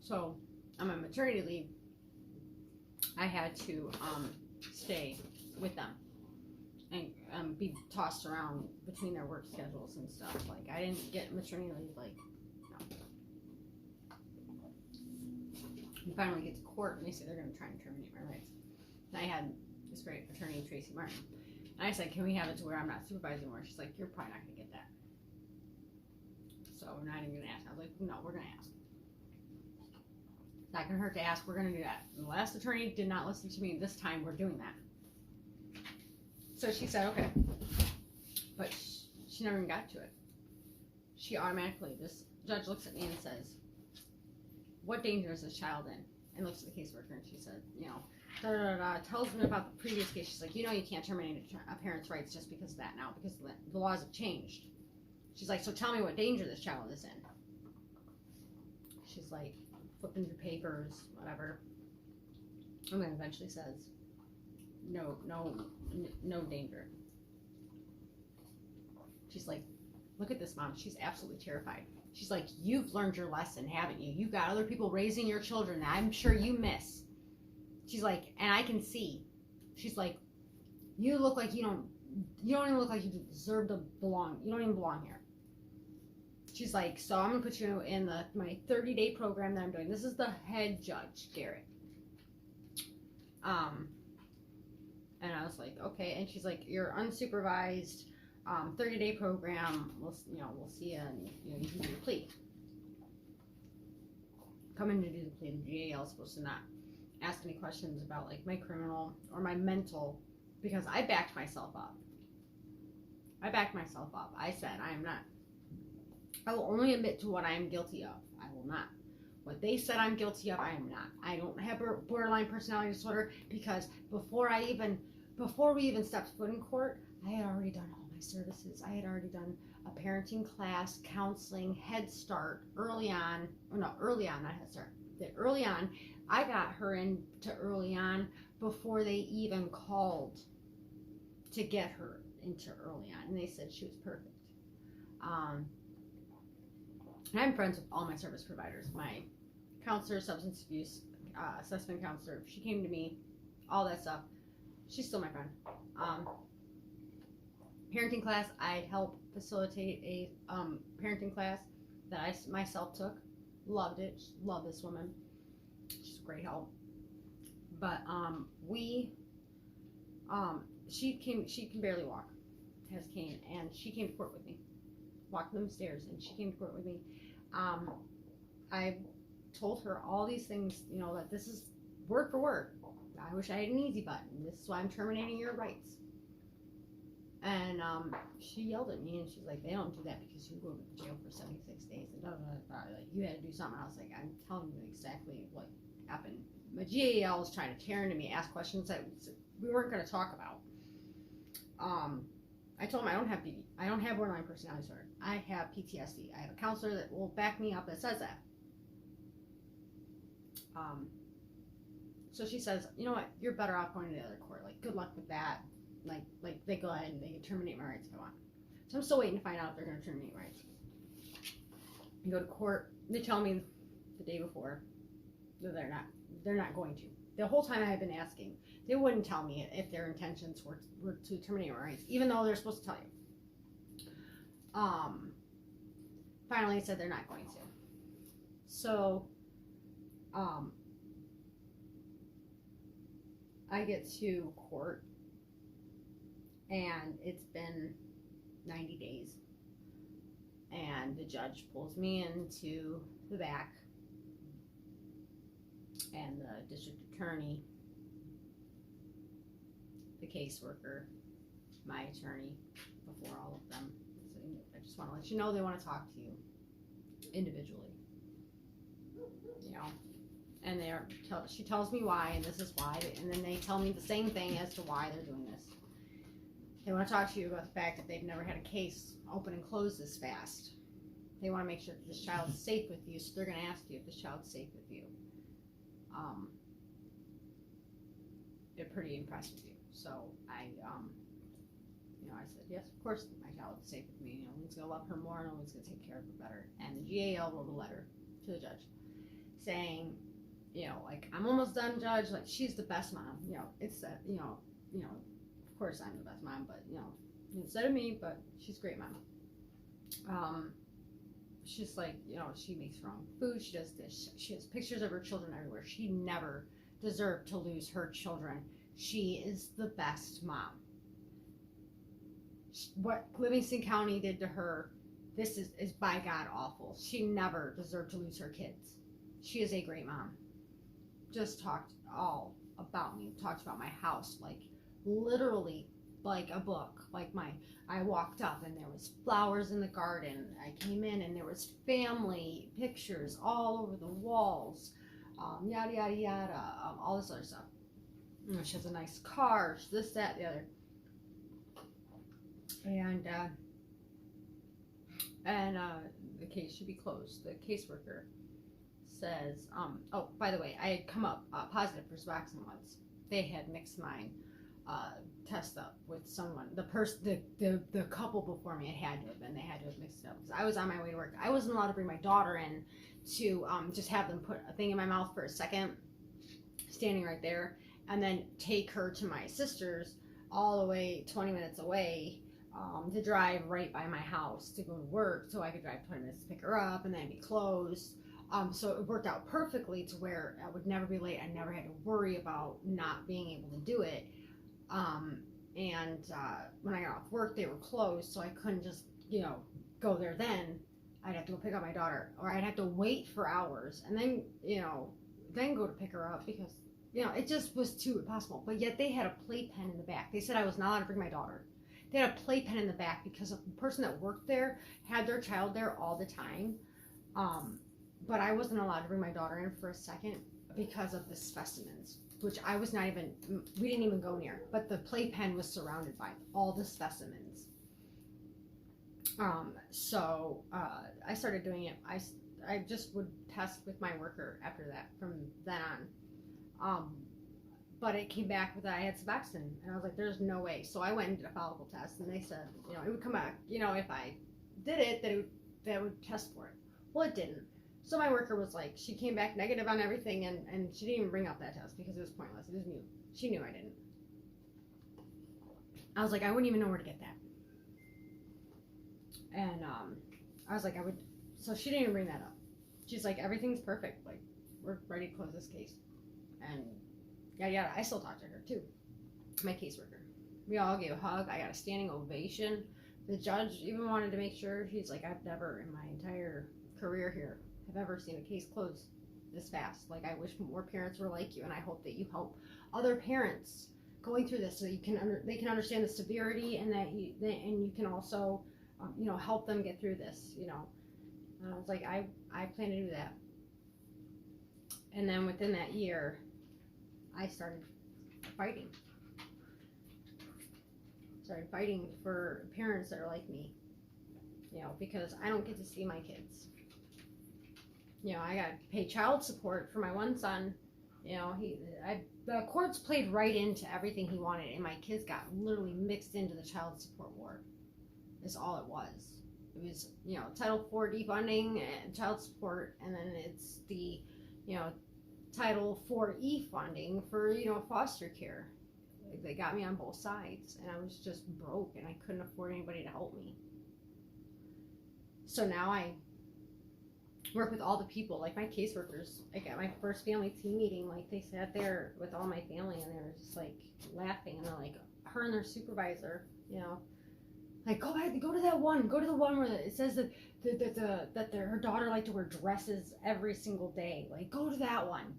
So, on my maternity leave, I had to stay with them and be tossed around between their work schedules and stuff. Like, I didn't get maternity leave, like, no. You finally get to court, and they say they're going to try and terminate my rights. And I had this great attorney, Tracy Martin. And I said, can we have it to where I'm not supervised anymore? She's like, you're probably not going to get that. So, we're not even going to ask. I was like, no, we're going to ask. Not gonna hurt to ask, we're gonna do that. And the last attorney did not listen to me. This time we're doing that. So she said, okay. But she never even got to it. She automatically, this judge looks at me and says, what danger is this child in? And looks at the caseworker and she said, tells me about the previous case. She's like, you can't terminate a parent's rights just because of that now, because the laws have changed. She's like, so tell me what danger this child is in. She's like, flipping through papers, whatever, and then eventually says, no danger. She's like, look at this mom, she's absolutely terrified. She's like, you've learned your lesson, haven't you? You've got other people raising your children that I'm sure you miss. She's like, and I can see. She's like, you look like you don't even look like you deserve to belong. You don't even belong here. She's like, so I'm going to put you in my 30-day program that I'm doing. This is the head judge, Garrett. And I was like, okay. And she's like, you're unsupervised, 30-day program. We'll see you, and you can do the plea. Come in to do the plea. The GAL is supposed to not ask any questions about like my criminal or my mental, because I backed myself up. I said, I will only admit to what I am guilty of. I will not. What they said I'm guilty of, I am not. I don't have borderline personality disorder because before we even stepped foot in court, I had already done all my services. I had already done a parenting class, counseling, Head Start, not Head Start. Early on, I got her into early on before they even called to get her into early on, and they said she was perfect. And I'm friends with all my service providers. My counselor, substance abuse assessment counselor, she came to me, all that stuff. She's still my friend. Parenting class, I helped facilitate a parenting class that I myself took. Loved it. Love this woman. She's a great help. But she can barely walk, has cane, and she came to court with me. Walked them stairs, and she came to court with me. I told her all these things, that this is word for word. I wish I had an easy button. This is why I'm terminating your rights. And she yelled at me, and she's like, they don't do that because you go to jail for 76 days, and like, you had to do something. I was like, I'm telling you exactly what happened. My GAL was trying to tear into me, ask questions that we weren't going to talk about. I told him I don't have borderline personality disorder. I have PTSD. I have a counselor that will back me up that says that. So she says, you know what, you're better off going to the other court. Like, good luck with that. Like they go ahead and they can terminate my rights if I want. So I'm still waiting to find out if they're going to terminate my rights. I go to court. They tell me the day before that they're not going to. The whole time I have been asking, they wouldn't tell me if their intentions were to terminate my rights, even though they're supposed to tell you. Finally said they're not going to. So, I get to court, and it's been 90 days, and the judge pulls me into the back, and the district attorney, the caseworker, my attorney, before all of them. So I just want to let you know they want to talk to you individually. And she tells me why, and this is why, and then they tell me the same thing as to why they're doing this. They want to talk to you about the fact that they've never had a case open and close this fast. They want to make sure that this child is safe with you, so they're going to ask you if this child is safe with you. They're pretty impressed with you. So I said, yes, of course my child is safe with me. No one's going to love her more, no one's going to take care of her better. And the GAL wrote a letter to the judge saying, like, I'm almost done, Judge. Like, she's the best mom. It's that, of course I'm the best mom, but, instead of me, but she's a great mom. She's like, she makes her own food. She does this. She has pictures of her children everywhere. She never deserved to lose her children. She is the best mom. What Livingston County did to her, this is by God awful. She never deserved to lose her kids. She is a great mom. Just talked all about me. Talked about my house, like literally like a book. I walked up and there was flowers in the garden. I came in and there was family pictures all over the walls. Yada yada yada. All this other stuff. She has a nice car. This, that, the other. And the case should be closed. The caseworker says, oh, by the way, I had come up positive for Suboxone once. They had mixed mine test up with someone. The couple before me, it had to have been. They had to have mixed it up because I was on my way to work. I wasn't allowed to bring my daughter in to just have them put a thing in my mouth for a second, standing right there, and then take her to my sister's all the way 20 minutes away. To drive right by my house to go to work, so I could drive 20 minutes to pick her up, and then be closed. So it worked out perfectly to where I would never be late. I never had to worry about not being able to do it. When I got off work, they were closed, so I couldn't just, go there then. I'd have to go pick up my daughter, or I'd have to wait for hours, and then, then go to pick her up because, it just was too impossible. But yet they had a playpen in the back. They said I was not allowed to bring my daughter. They had a playpen in the back because the person that worked there had their child there all the time. But I wasn't allowed to bring my daughter in for a second because of the specimens, which we didn't even go near. But the playpen was surrounded by all the specimens. So I started doing it. I just would test with my worker after that, from then on. But it came back that I had Suboxone, and I was like, there's no way. So I went and did a follicle test, and they said, it would come back, if I did it, that it would test for it. Well, it didn't. So my worker was like, she came back negative on everything, and she didn't even bring up that test because it was pointless. It was mute. She knew I didn't. I was like, I wouldn't even know where to get that. And I was like, so she didn't even bring that up. she's like, everything's perfect. Like, we're ready to close this case. And yeah, I still talk to her too. My caseworker. We all gave a hug. I got a standing ovation. The judge even wanted to make sure. He's like, I've never in my entire career here have ever seen a case close this fast. Like, I wish more parents were like you, and I hope that you help other parents going through this so you can they can understand the severity, and that you can also help them get through this. And I was like, I plan to do that. And then within that year, I started fighting. For parents that are like me, because I don't get to see my kids. I got to pay child support for my one son. The courts played right into everything he wanted, and my kids got literally mixed into the child support war. Is all it was. It was, Title IV defunding and child support, and then it's the, Title IV funding for, foster care. They got me on both sides, and I was just broke, and I couldn't afford anybody to help me. So now I work with all the people, like my caseworkers. Like at my first family team meeting, like they sat there with all my family, and they were just like laughing, and they're like, her and their supervisor, like, go to the one where it says that her daughter liked to wear dresses every single day. Like, go to that one.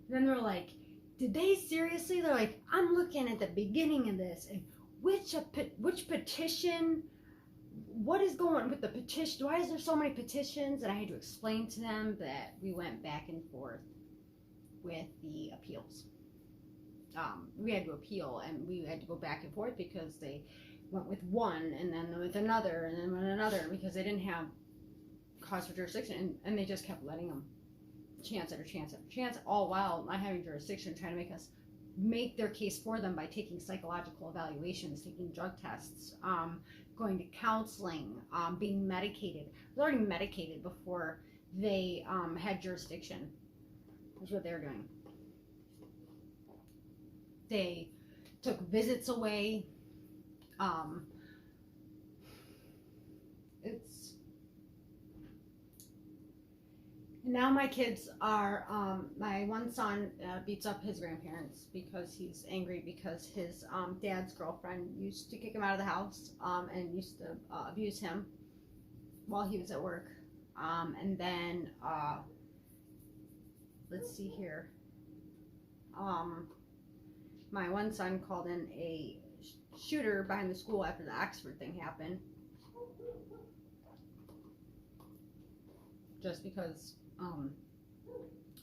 And then they're like, did they seriously? They're like, I'm looking at the beginning of this, and which petition, what is going on with the petition? Why is there so many petitions? And I had to explain to them that we went back and forth with the appeals. We had to appeal, and we had to go back and forth because they went with one, and then with another, and then with another, because they didn't have cause for jurisdiction, and they just kept letting them chance after chance after chance, all while not having jurisdiction, trying to make us make their case for them by taking psychological evaluations, taking drug tests, going to counseling, being medicated. I was already medicated before they had jurisdiction. That's what they were doing. They took visits away. Now my kids are, my one son beats up his grandparents because he's angry because his dad's girlfriend used to kick him out of the house and used to abuse him while he was at work. And then, let's see here. My one son called in a shooter behind the school after the Oxford thing happened. Just because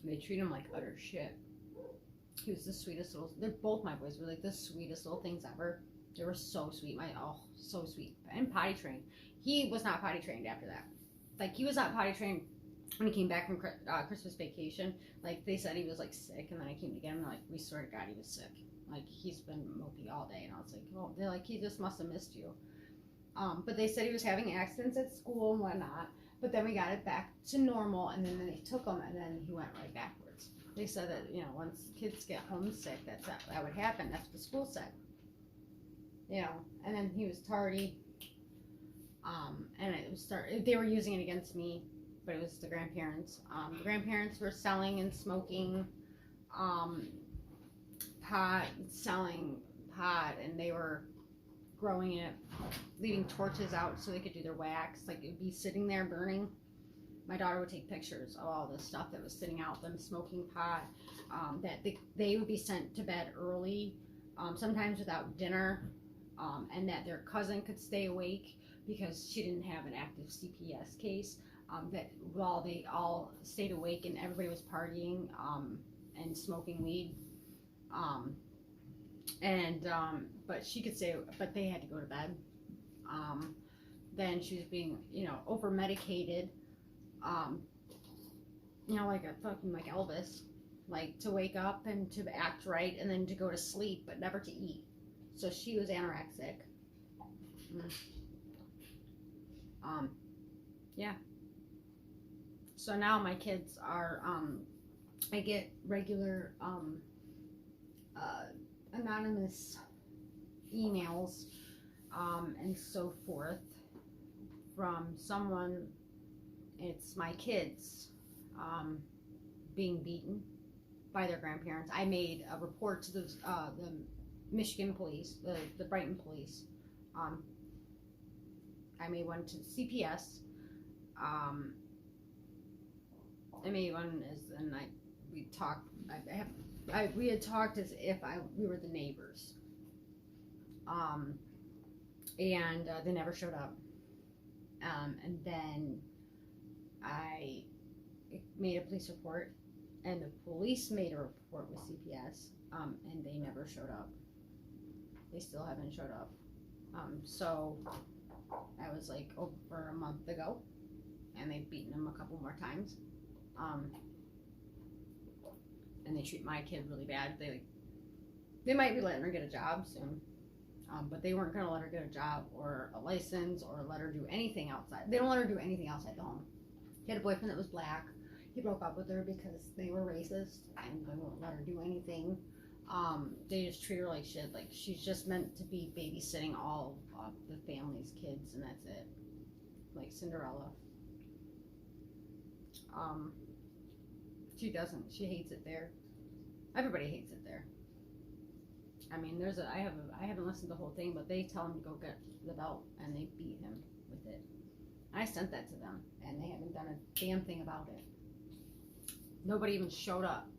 they treat him like utter shit. He was the sweetest little, both my boys were like the sweetest little things ever. They were so sweet, so sweet. And potty trained. He was not potty trained after that. Like, he was not potty trained when he came back from Christmas vacation. Like, they said he was like sick, and then I came to get him, and like, we swear to God he was sick. Like, he's been mopey all day, and I was like, oh, they're like, he just must have missed you. But they said he was having accidents at school and whatnot. But then we got it back to normal, and then they took him, and then he went right backwards. They said that, once kids get homesick, that would happen. That's what the school said. And then he was tardy, and they were using it against me, but it was the grandparents. The grandparents were selling and smoking selling pot, and they were growing it, leaving torches out so they could do their wax. Like, it would be sitting there burning. My daughter would take pictures of all this stuff that was sitting out, them smoking pot, that they would be sent to bed early, sometimes without dinner, and that their cousin could stay awake because she didn't have an active CPS case, that while they all stayed awake and everybody was partying and smoking weed, but she could stay, but they had to go to bed. Then she was being, over medicated, like a fucking, like Elvis, like to wake up and to act right and then to go to sleep, but never to eat. So she was anorexic. Yeah. So now my kids are, I get regular, anonymous emails and so forth from someone. It's my kids being beaten by their grandparents. I made a report to the Michigan police, the Brighton police. I made one to CPS. I made one we talked. We had talked as if we were the neighbors. And they never showed up. And then I made a police report, and the police made a report with CPS, and they never showed up. They still haven't showed up. So I was like over a month ago, and they've beaten him a couple more times. And they treat my kid really bad. They might be letting her get a job soon. But they weren't going to let her get a job or a license or let her do anything outside. They don't let her do anything outside the home. She had a boyfriend that was black. He broke up with her because they were racist, and they won't let her do anything. They just treat her like shit. Like, she's just meant to be babysitting all of the family's kids, and that's it. Like Cinderella. She doesn't. She hates it there. Everybody hates it there. I mean, I haven't listened to the whole thing, but they tell him to go get the belt, and they beat him with it. I sent that to them, and they haven't done a damn thing about it. Nobody even showed up.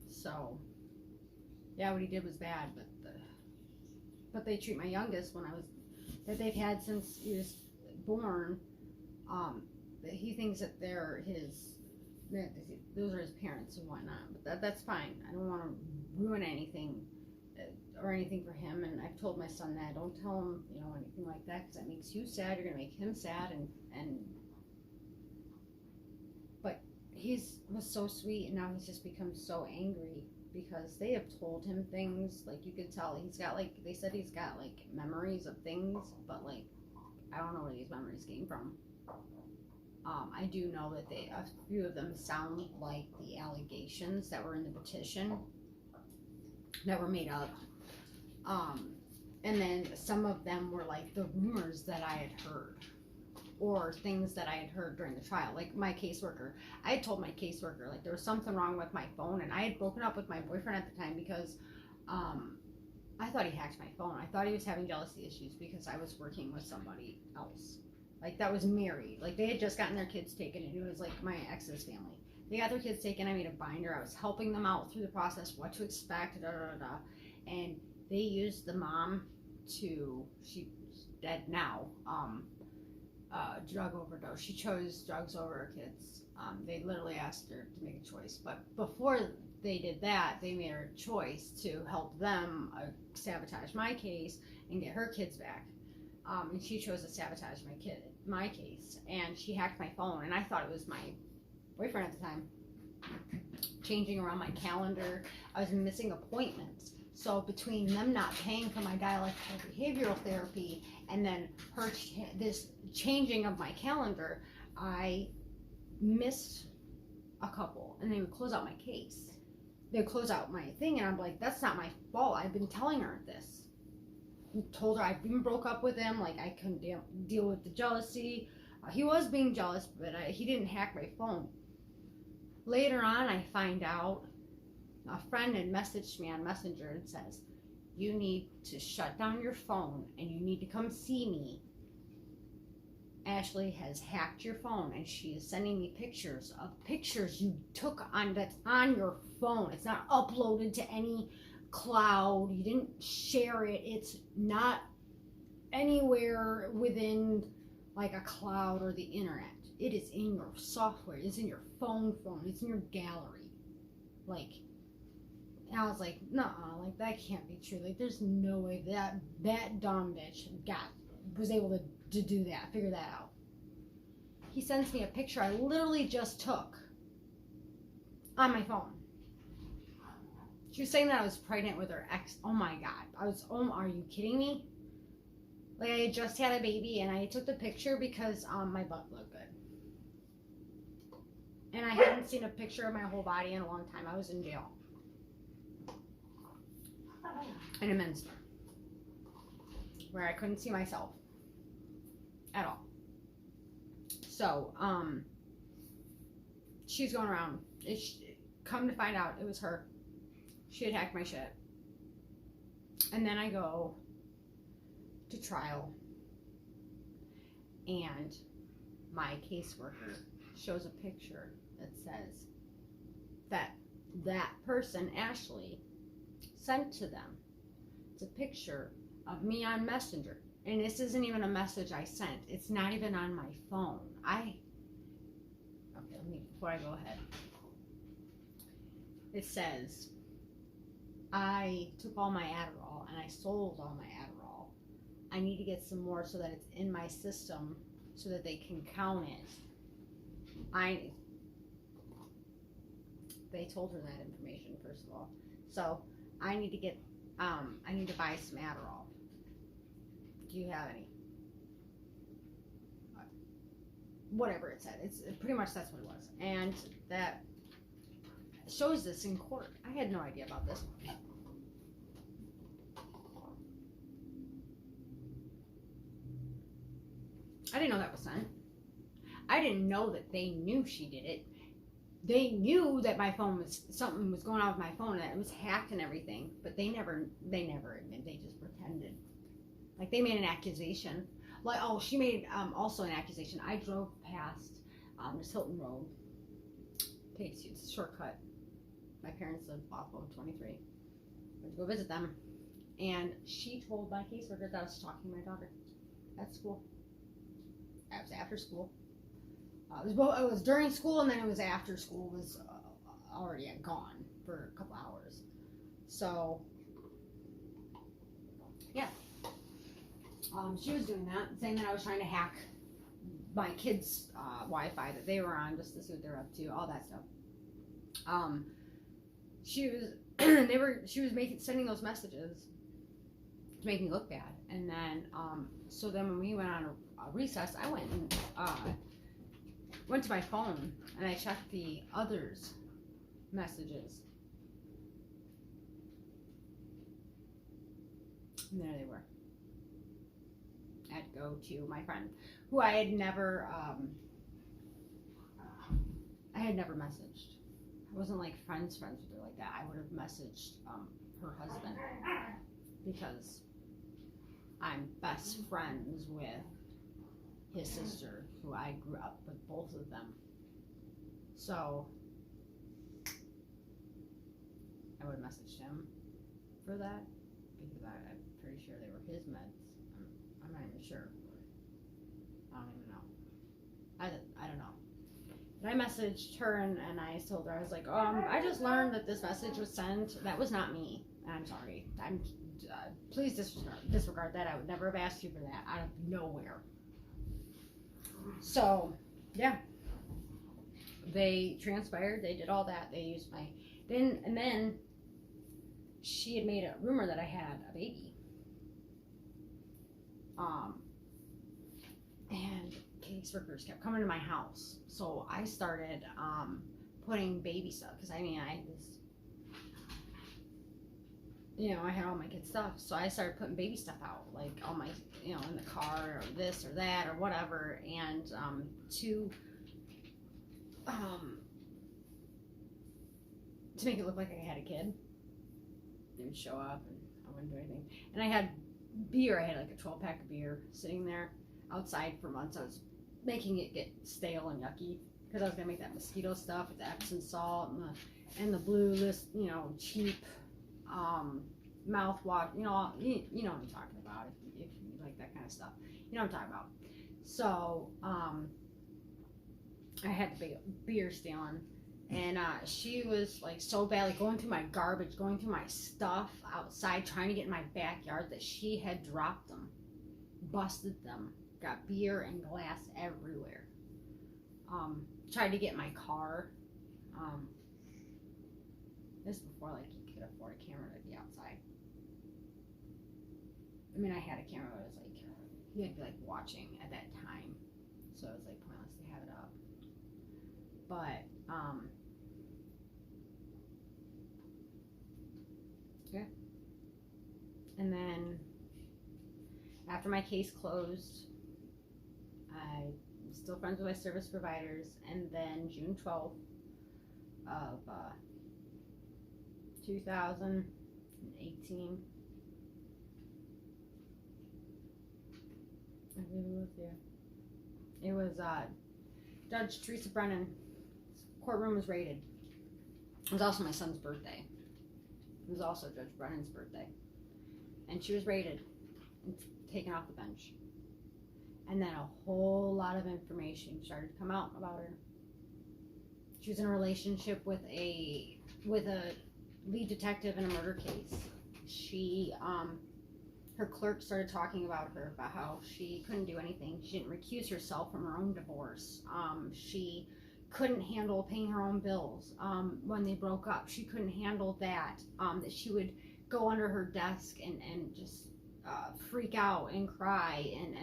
So, yeah, what he did was bad, but they treat my youngest that they've had since he was born. That he thinks that those are his parents and whatnot, but that's fine. I don't want to ruin anything or anything for him, and I've told my son that. Don't tell him, anything like that, because that makes you sad. You're gonna make him sad, but he was so sweet, and now he's just become so angry because they have told him things. Like, you could tell he's got, like, they said he's got, like, memories of things, but, like, I don't know where these memories came from. I do know that a few of them sound like the allegations that were in the petition that were made up. And then some of them were like the rumors that I had heard, or things that I had heard during the trial. Like my caseworker, I had told my caseworker, like, there was something wrong with my phone, and I had broken up with my boyfriend at the time because I thought he hacked my phone. I thought he was having jealousy issues because I was working with somebody else. Like, that was married. Like, they had just gotten their kids taken, and it was like my ex's family. They got their kids taken. I made a binder. I was helping them out through the process, what to expect, and they used the mom she's dead now, drug overdose. She chose drugs over her kids. They literally asked her to make a choice. But before they did that, they made her a choice to help them sabotage my case and get her kids back. And she chose to sabotage my case, and she hacked my phone, and I thought it was my boyfriend at the time, changing around my calendar. I was missing appointments. So between them not paying for my dialectical behavioral therapy and then this changing of my calendar, I missed a couple, and they would close out my case. They would close out my thing, and I'm like, that's not my fault. I've been telling her this. Told her I've been broke up with him, like I couldn't deal with the jealousy. He was being jealous, but he didn't hack my phone. Later on, I find out a friend had messaged me on Messenger and says, you need to shut down your phone and you need to come see me. Ashley has hacked your phone, and she is sending me pictures you took that's on your phone. It's not uploaded to any cloud. You didn't share it. It's not anywhere within like a cloud or the internet. It is in your software. It's in your phone. It's in your gallery. Like, and I was like, nuh-uh, like that can't be true. Like, there's no way that dumb bitch was able to do that, figure that out. He sends me a picture I literally just took on my phone. She was saying that I was pregnant with her ex. Oh my God. Are you kidding me? Like, I had just had a baby, and I took the picture because my butt looked good. And I hadn't seen a picture of my whole body in a long time. I was in jail. In a men's store. Where I couldn't see myself. At all. So, she's going around. Come to find out, it was her. She had hacked my shit. And then I go to trial, and my caseworker shows a picture that says that person, Ashley, sent to them. It's a picture of me on Messenger. And this isn't even a message I sent. It's not even on my phone. Before I go ahead. It says, I took all my Adderall and I sold all my Adderall. I need to get some more so that it's in my system so that they can count it. They told her that information, first of all. So I need to get, I need to buy some Adderall. Do you have any? Whatever it said. It's pretty much that's what it was. And that shows this in court. I had no idea about this. I didn't know that was sent. I didn't know that they knew she did it. They knew that my phone was, something was going on with my phone and that it was hacked and everything, but they never admitted. They just pretended. Like, they made an accusation. Like, oh, she made also an accusation. I drove past this Hilton Road. It's a shortcut. My parents live off of 23. Went to go visit them. And she told my caseworker that I was stalking my daughter at school. It was after school. It was during school, and then it was after school was already gone for a couple hours. So, yeah. She was doing that, saying that I was trying to hack my kids' Wi-Fi that they were on just to see what they're up to, all that stuff. She was sending those messages to make me look bad, and then so then when we went on a recess, I went and went to my phone and I checked the others' messages, and there they were. I had to go to my friend, who I had never messaged. I wasn't like friends with her like that. I would have messaged her husband, because I'm best friends with his sister, who I grew up with both of them. So I would have messaged him for that, because I'm pretty sure they were his meds. I'm not even sure. I don't even know. I don't know. But I messaged her and I told her, I was like, I just learned that this message was sent. That was not me. I'm sorry. Please disregard that. I would never have asked you for that out of nowhere. So, yeah. They transpired. They did all that. They used my... And then she had made a rumor that I had a baby. And caseworkers kept coming to my house, so I started putting baby stuff, because I had all my kids' stuff, so I started putting baby stuff out, like all my, in the car, or this or that or whatever, and to make it look like I had a kid. They would show up and I wouldn't do anything, and I had beer. I had like a 12-pack of beer sitting there outside for months. I was making it get stale and yucky, because I was gonna make that mosquito stuff with the Epsom salt and the blue list, cheap mouthwash. You know what I'm talking about, if you like that kind of stuff. You know what I'm talking about. So I had the big beer stealing. And she was like so bad, like going through my garbage, going through my stuff outside, trying to get in my backyard, that she had dropped them, busted them, got beer and glass everywhere. Tried to get my car. This is before like you could afford a camera to be outside. I mean, I had a camera, but it was like you had to be like watching at that time, so it was like pointless to have it up. But yeah. And then after my case closed, I'm still friends with my service providers, and then June 12th, of 2018. I believe it was, yeah. It was Judge Teresa Brennan. Courtroom was raided. It was also my son's birthday. It was also Judge Brennan's birthday. And she was raided and taken off the bench. And then a whole lot of information started to come out about her. She was in a relationship with a lead detective in a murder case. She her clerk started talking about her, about how she couldn't do anything. She didn't recuse herself from her own divorce. She couldn't handle paying her own bills. When they broke up, she couldn't handle that. That she would go under her desk and just freak out and cry, and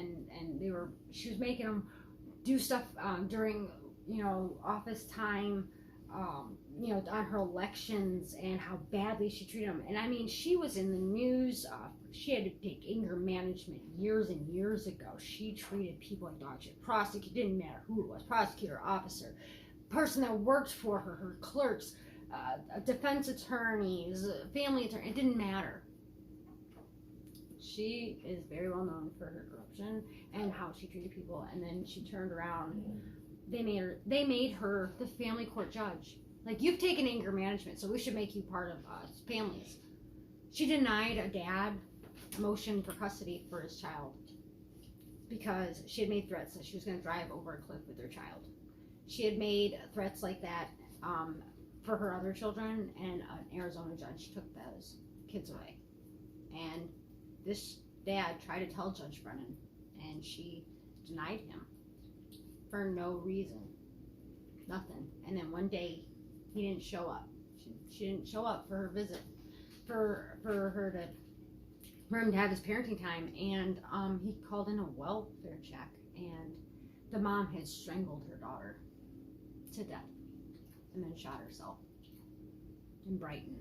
she was making them do stuff during office time, on her elections, and how badly she treated them. And I mean, she was in the news. She had to take anger management years and years ago. She treated people like dog shit. Prosecutor, didn't matter who it was, prosecutor, officer, person that worked for her, her clerks, defense attorneys, family attorney, it didn't matter. She is very well known for her corruption and how she treated people. And then she turned around. They made her the family court judge. Like, you've taken anger management, so we should make you part of families. She denied a dad a motion for custody for his child because she had made threats that she was going to drive over a cliff with her child. She had made threats like that for her other children, and an Arizona judge took those kids away. And this dad tried to tell Judge Brennan, and she denied him for no reason. Nothing. And then one day, he didn't show up. She didn't show up for her visit, for him to have his parenting time, and he called in a welfare check, and the mom had strangled her daughter to death and then shot herself in Brighton.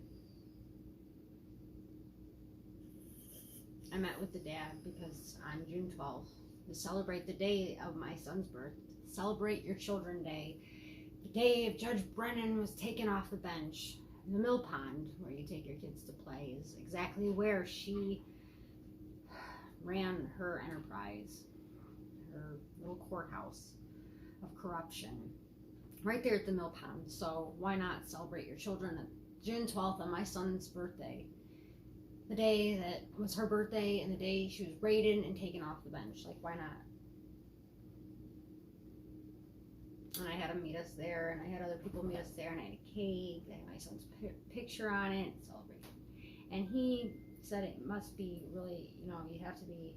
I met with the dad because on June 12th, to celebrate the day of my son's birth, celebrate your children day, the day of Judge Brennan was taken off the bench. The mill pond where you take your kids to play is exactly where she ran her enterprise, her little courthouse of corruption, right there at the mill pond. So why not celebrate your children on June 12th, on my son's birthday, the day that was her birthday and the day she was raided and taken off the bench? Like, why not? And I had him meet us there, and I had other people meet us there, and I had a cake, I had my son's picture on it, celebrate. And he said it must be really, you have to be,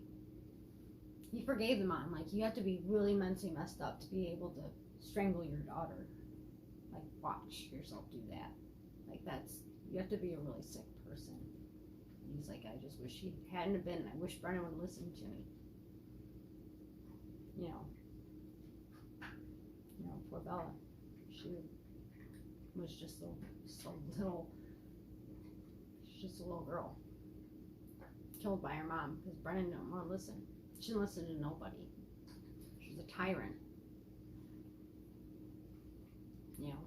he forgave the mom, like, you have to be really mentally messed up to be able to strangle your daughter. Like, watch yourself do that. Like, you have to be a really sick person. And he's like, I just wish he hadn't have been, I wish Brennan would listen to me. Poor Bella. She was just a little girl. Killed by her mom because Brennan didn't want to listen. She didn't listen to nobody. She was a tyrant.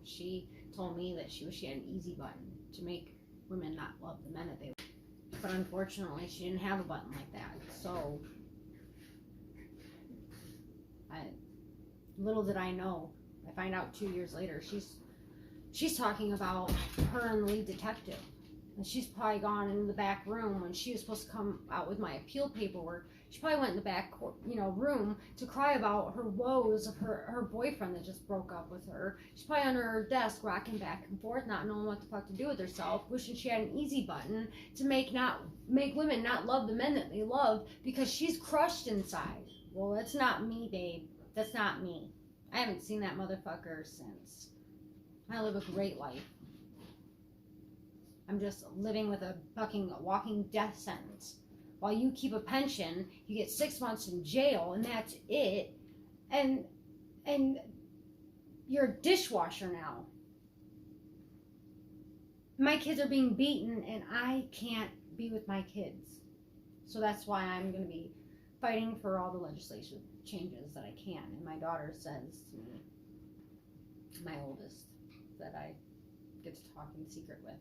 She told me that she wished she had an easy button to make women not love the men that they love. But unfortunately, she didn't have a button like that. So, little did I know, I find out 2 years later, she's talking about her and the lead detective. And she's probably gone in the back room when she was supposed to come out with my appeal paperwork. She probably went in the back, room to cry about her woes of her boyfriend that just broke up with her. She's probably under her desk rocking back and forth, not knowing what the fuck to do with herself, wishing she had an easy button to make women not love the men that they love because she's crushed inside. Well, that's not me, babe. That's not me. I haven't seen that motherfucker since. I live a great life. I'm just living with a fucking walking death sentence. While you keep a pension, you get 6 months in jail, and that's it. And you're a dishwasher now. My kids are being beaten, and I can't be with my kids. So that's why I'm going to be fighting for all the legislation changes that I can. And my daughter says to me, my oldest, that I get to talk in secret with,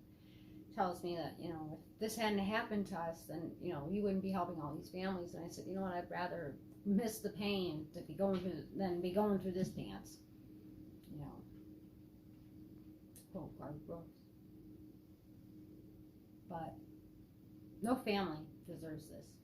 tells me that, you know, if this hadn't happened to us, then, you know, you wouldn't be helping all these families. And I said, you know what, I'd rather miss the pain to be going through than be going through this dance. You know. Oh, Garth Brooks. But no family deserves this.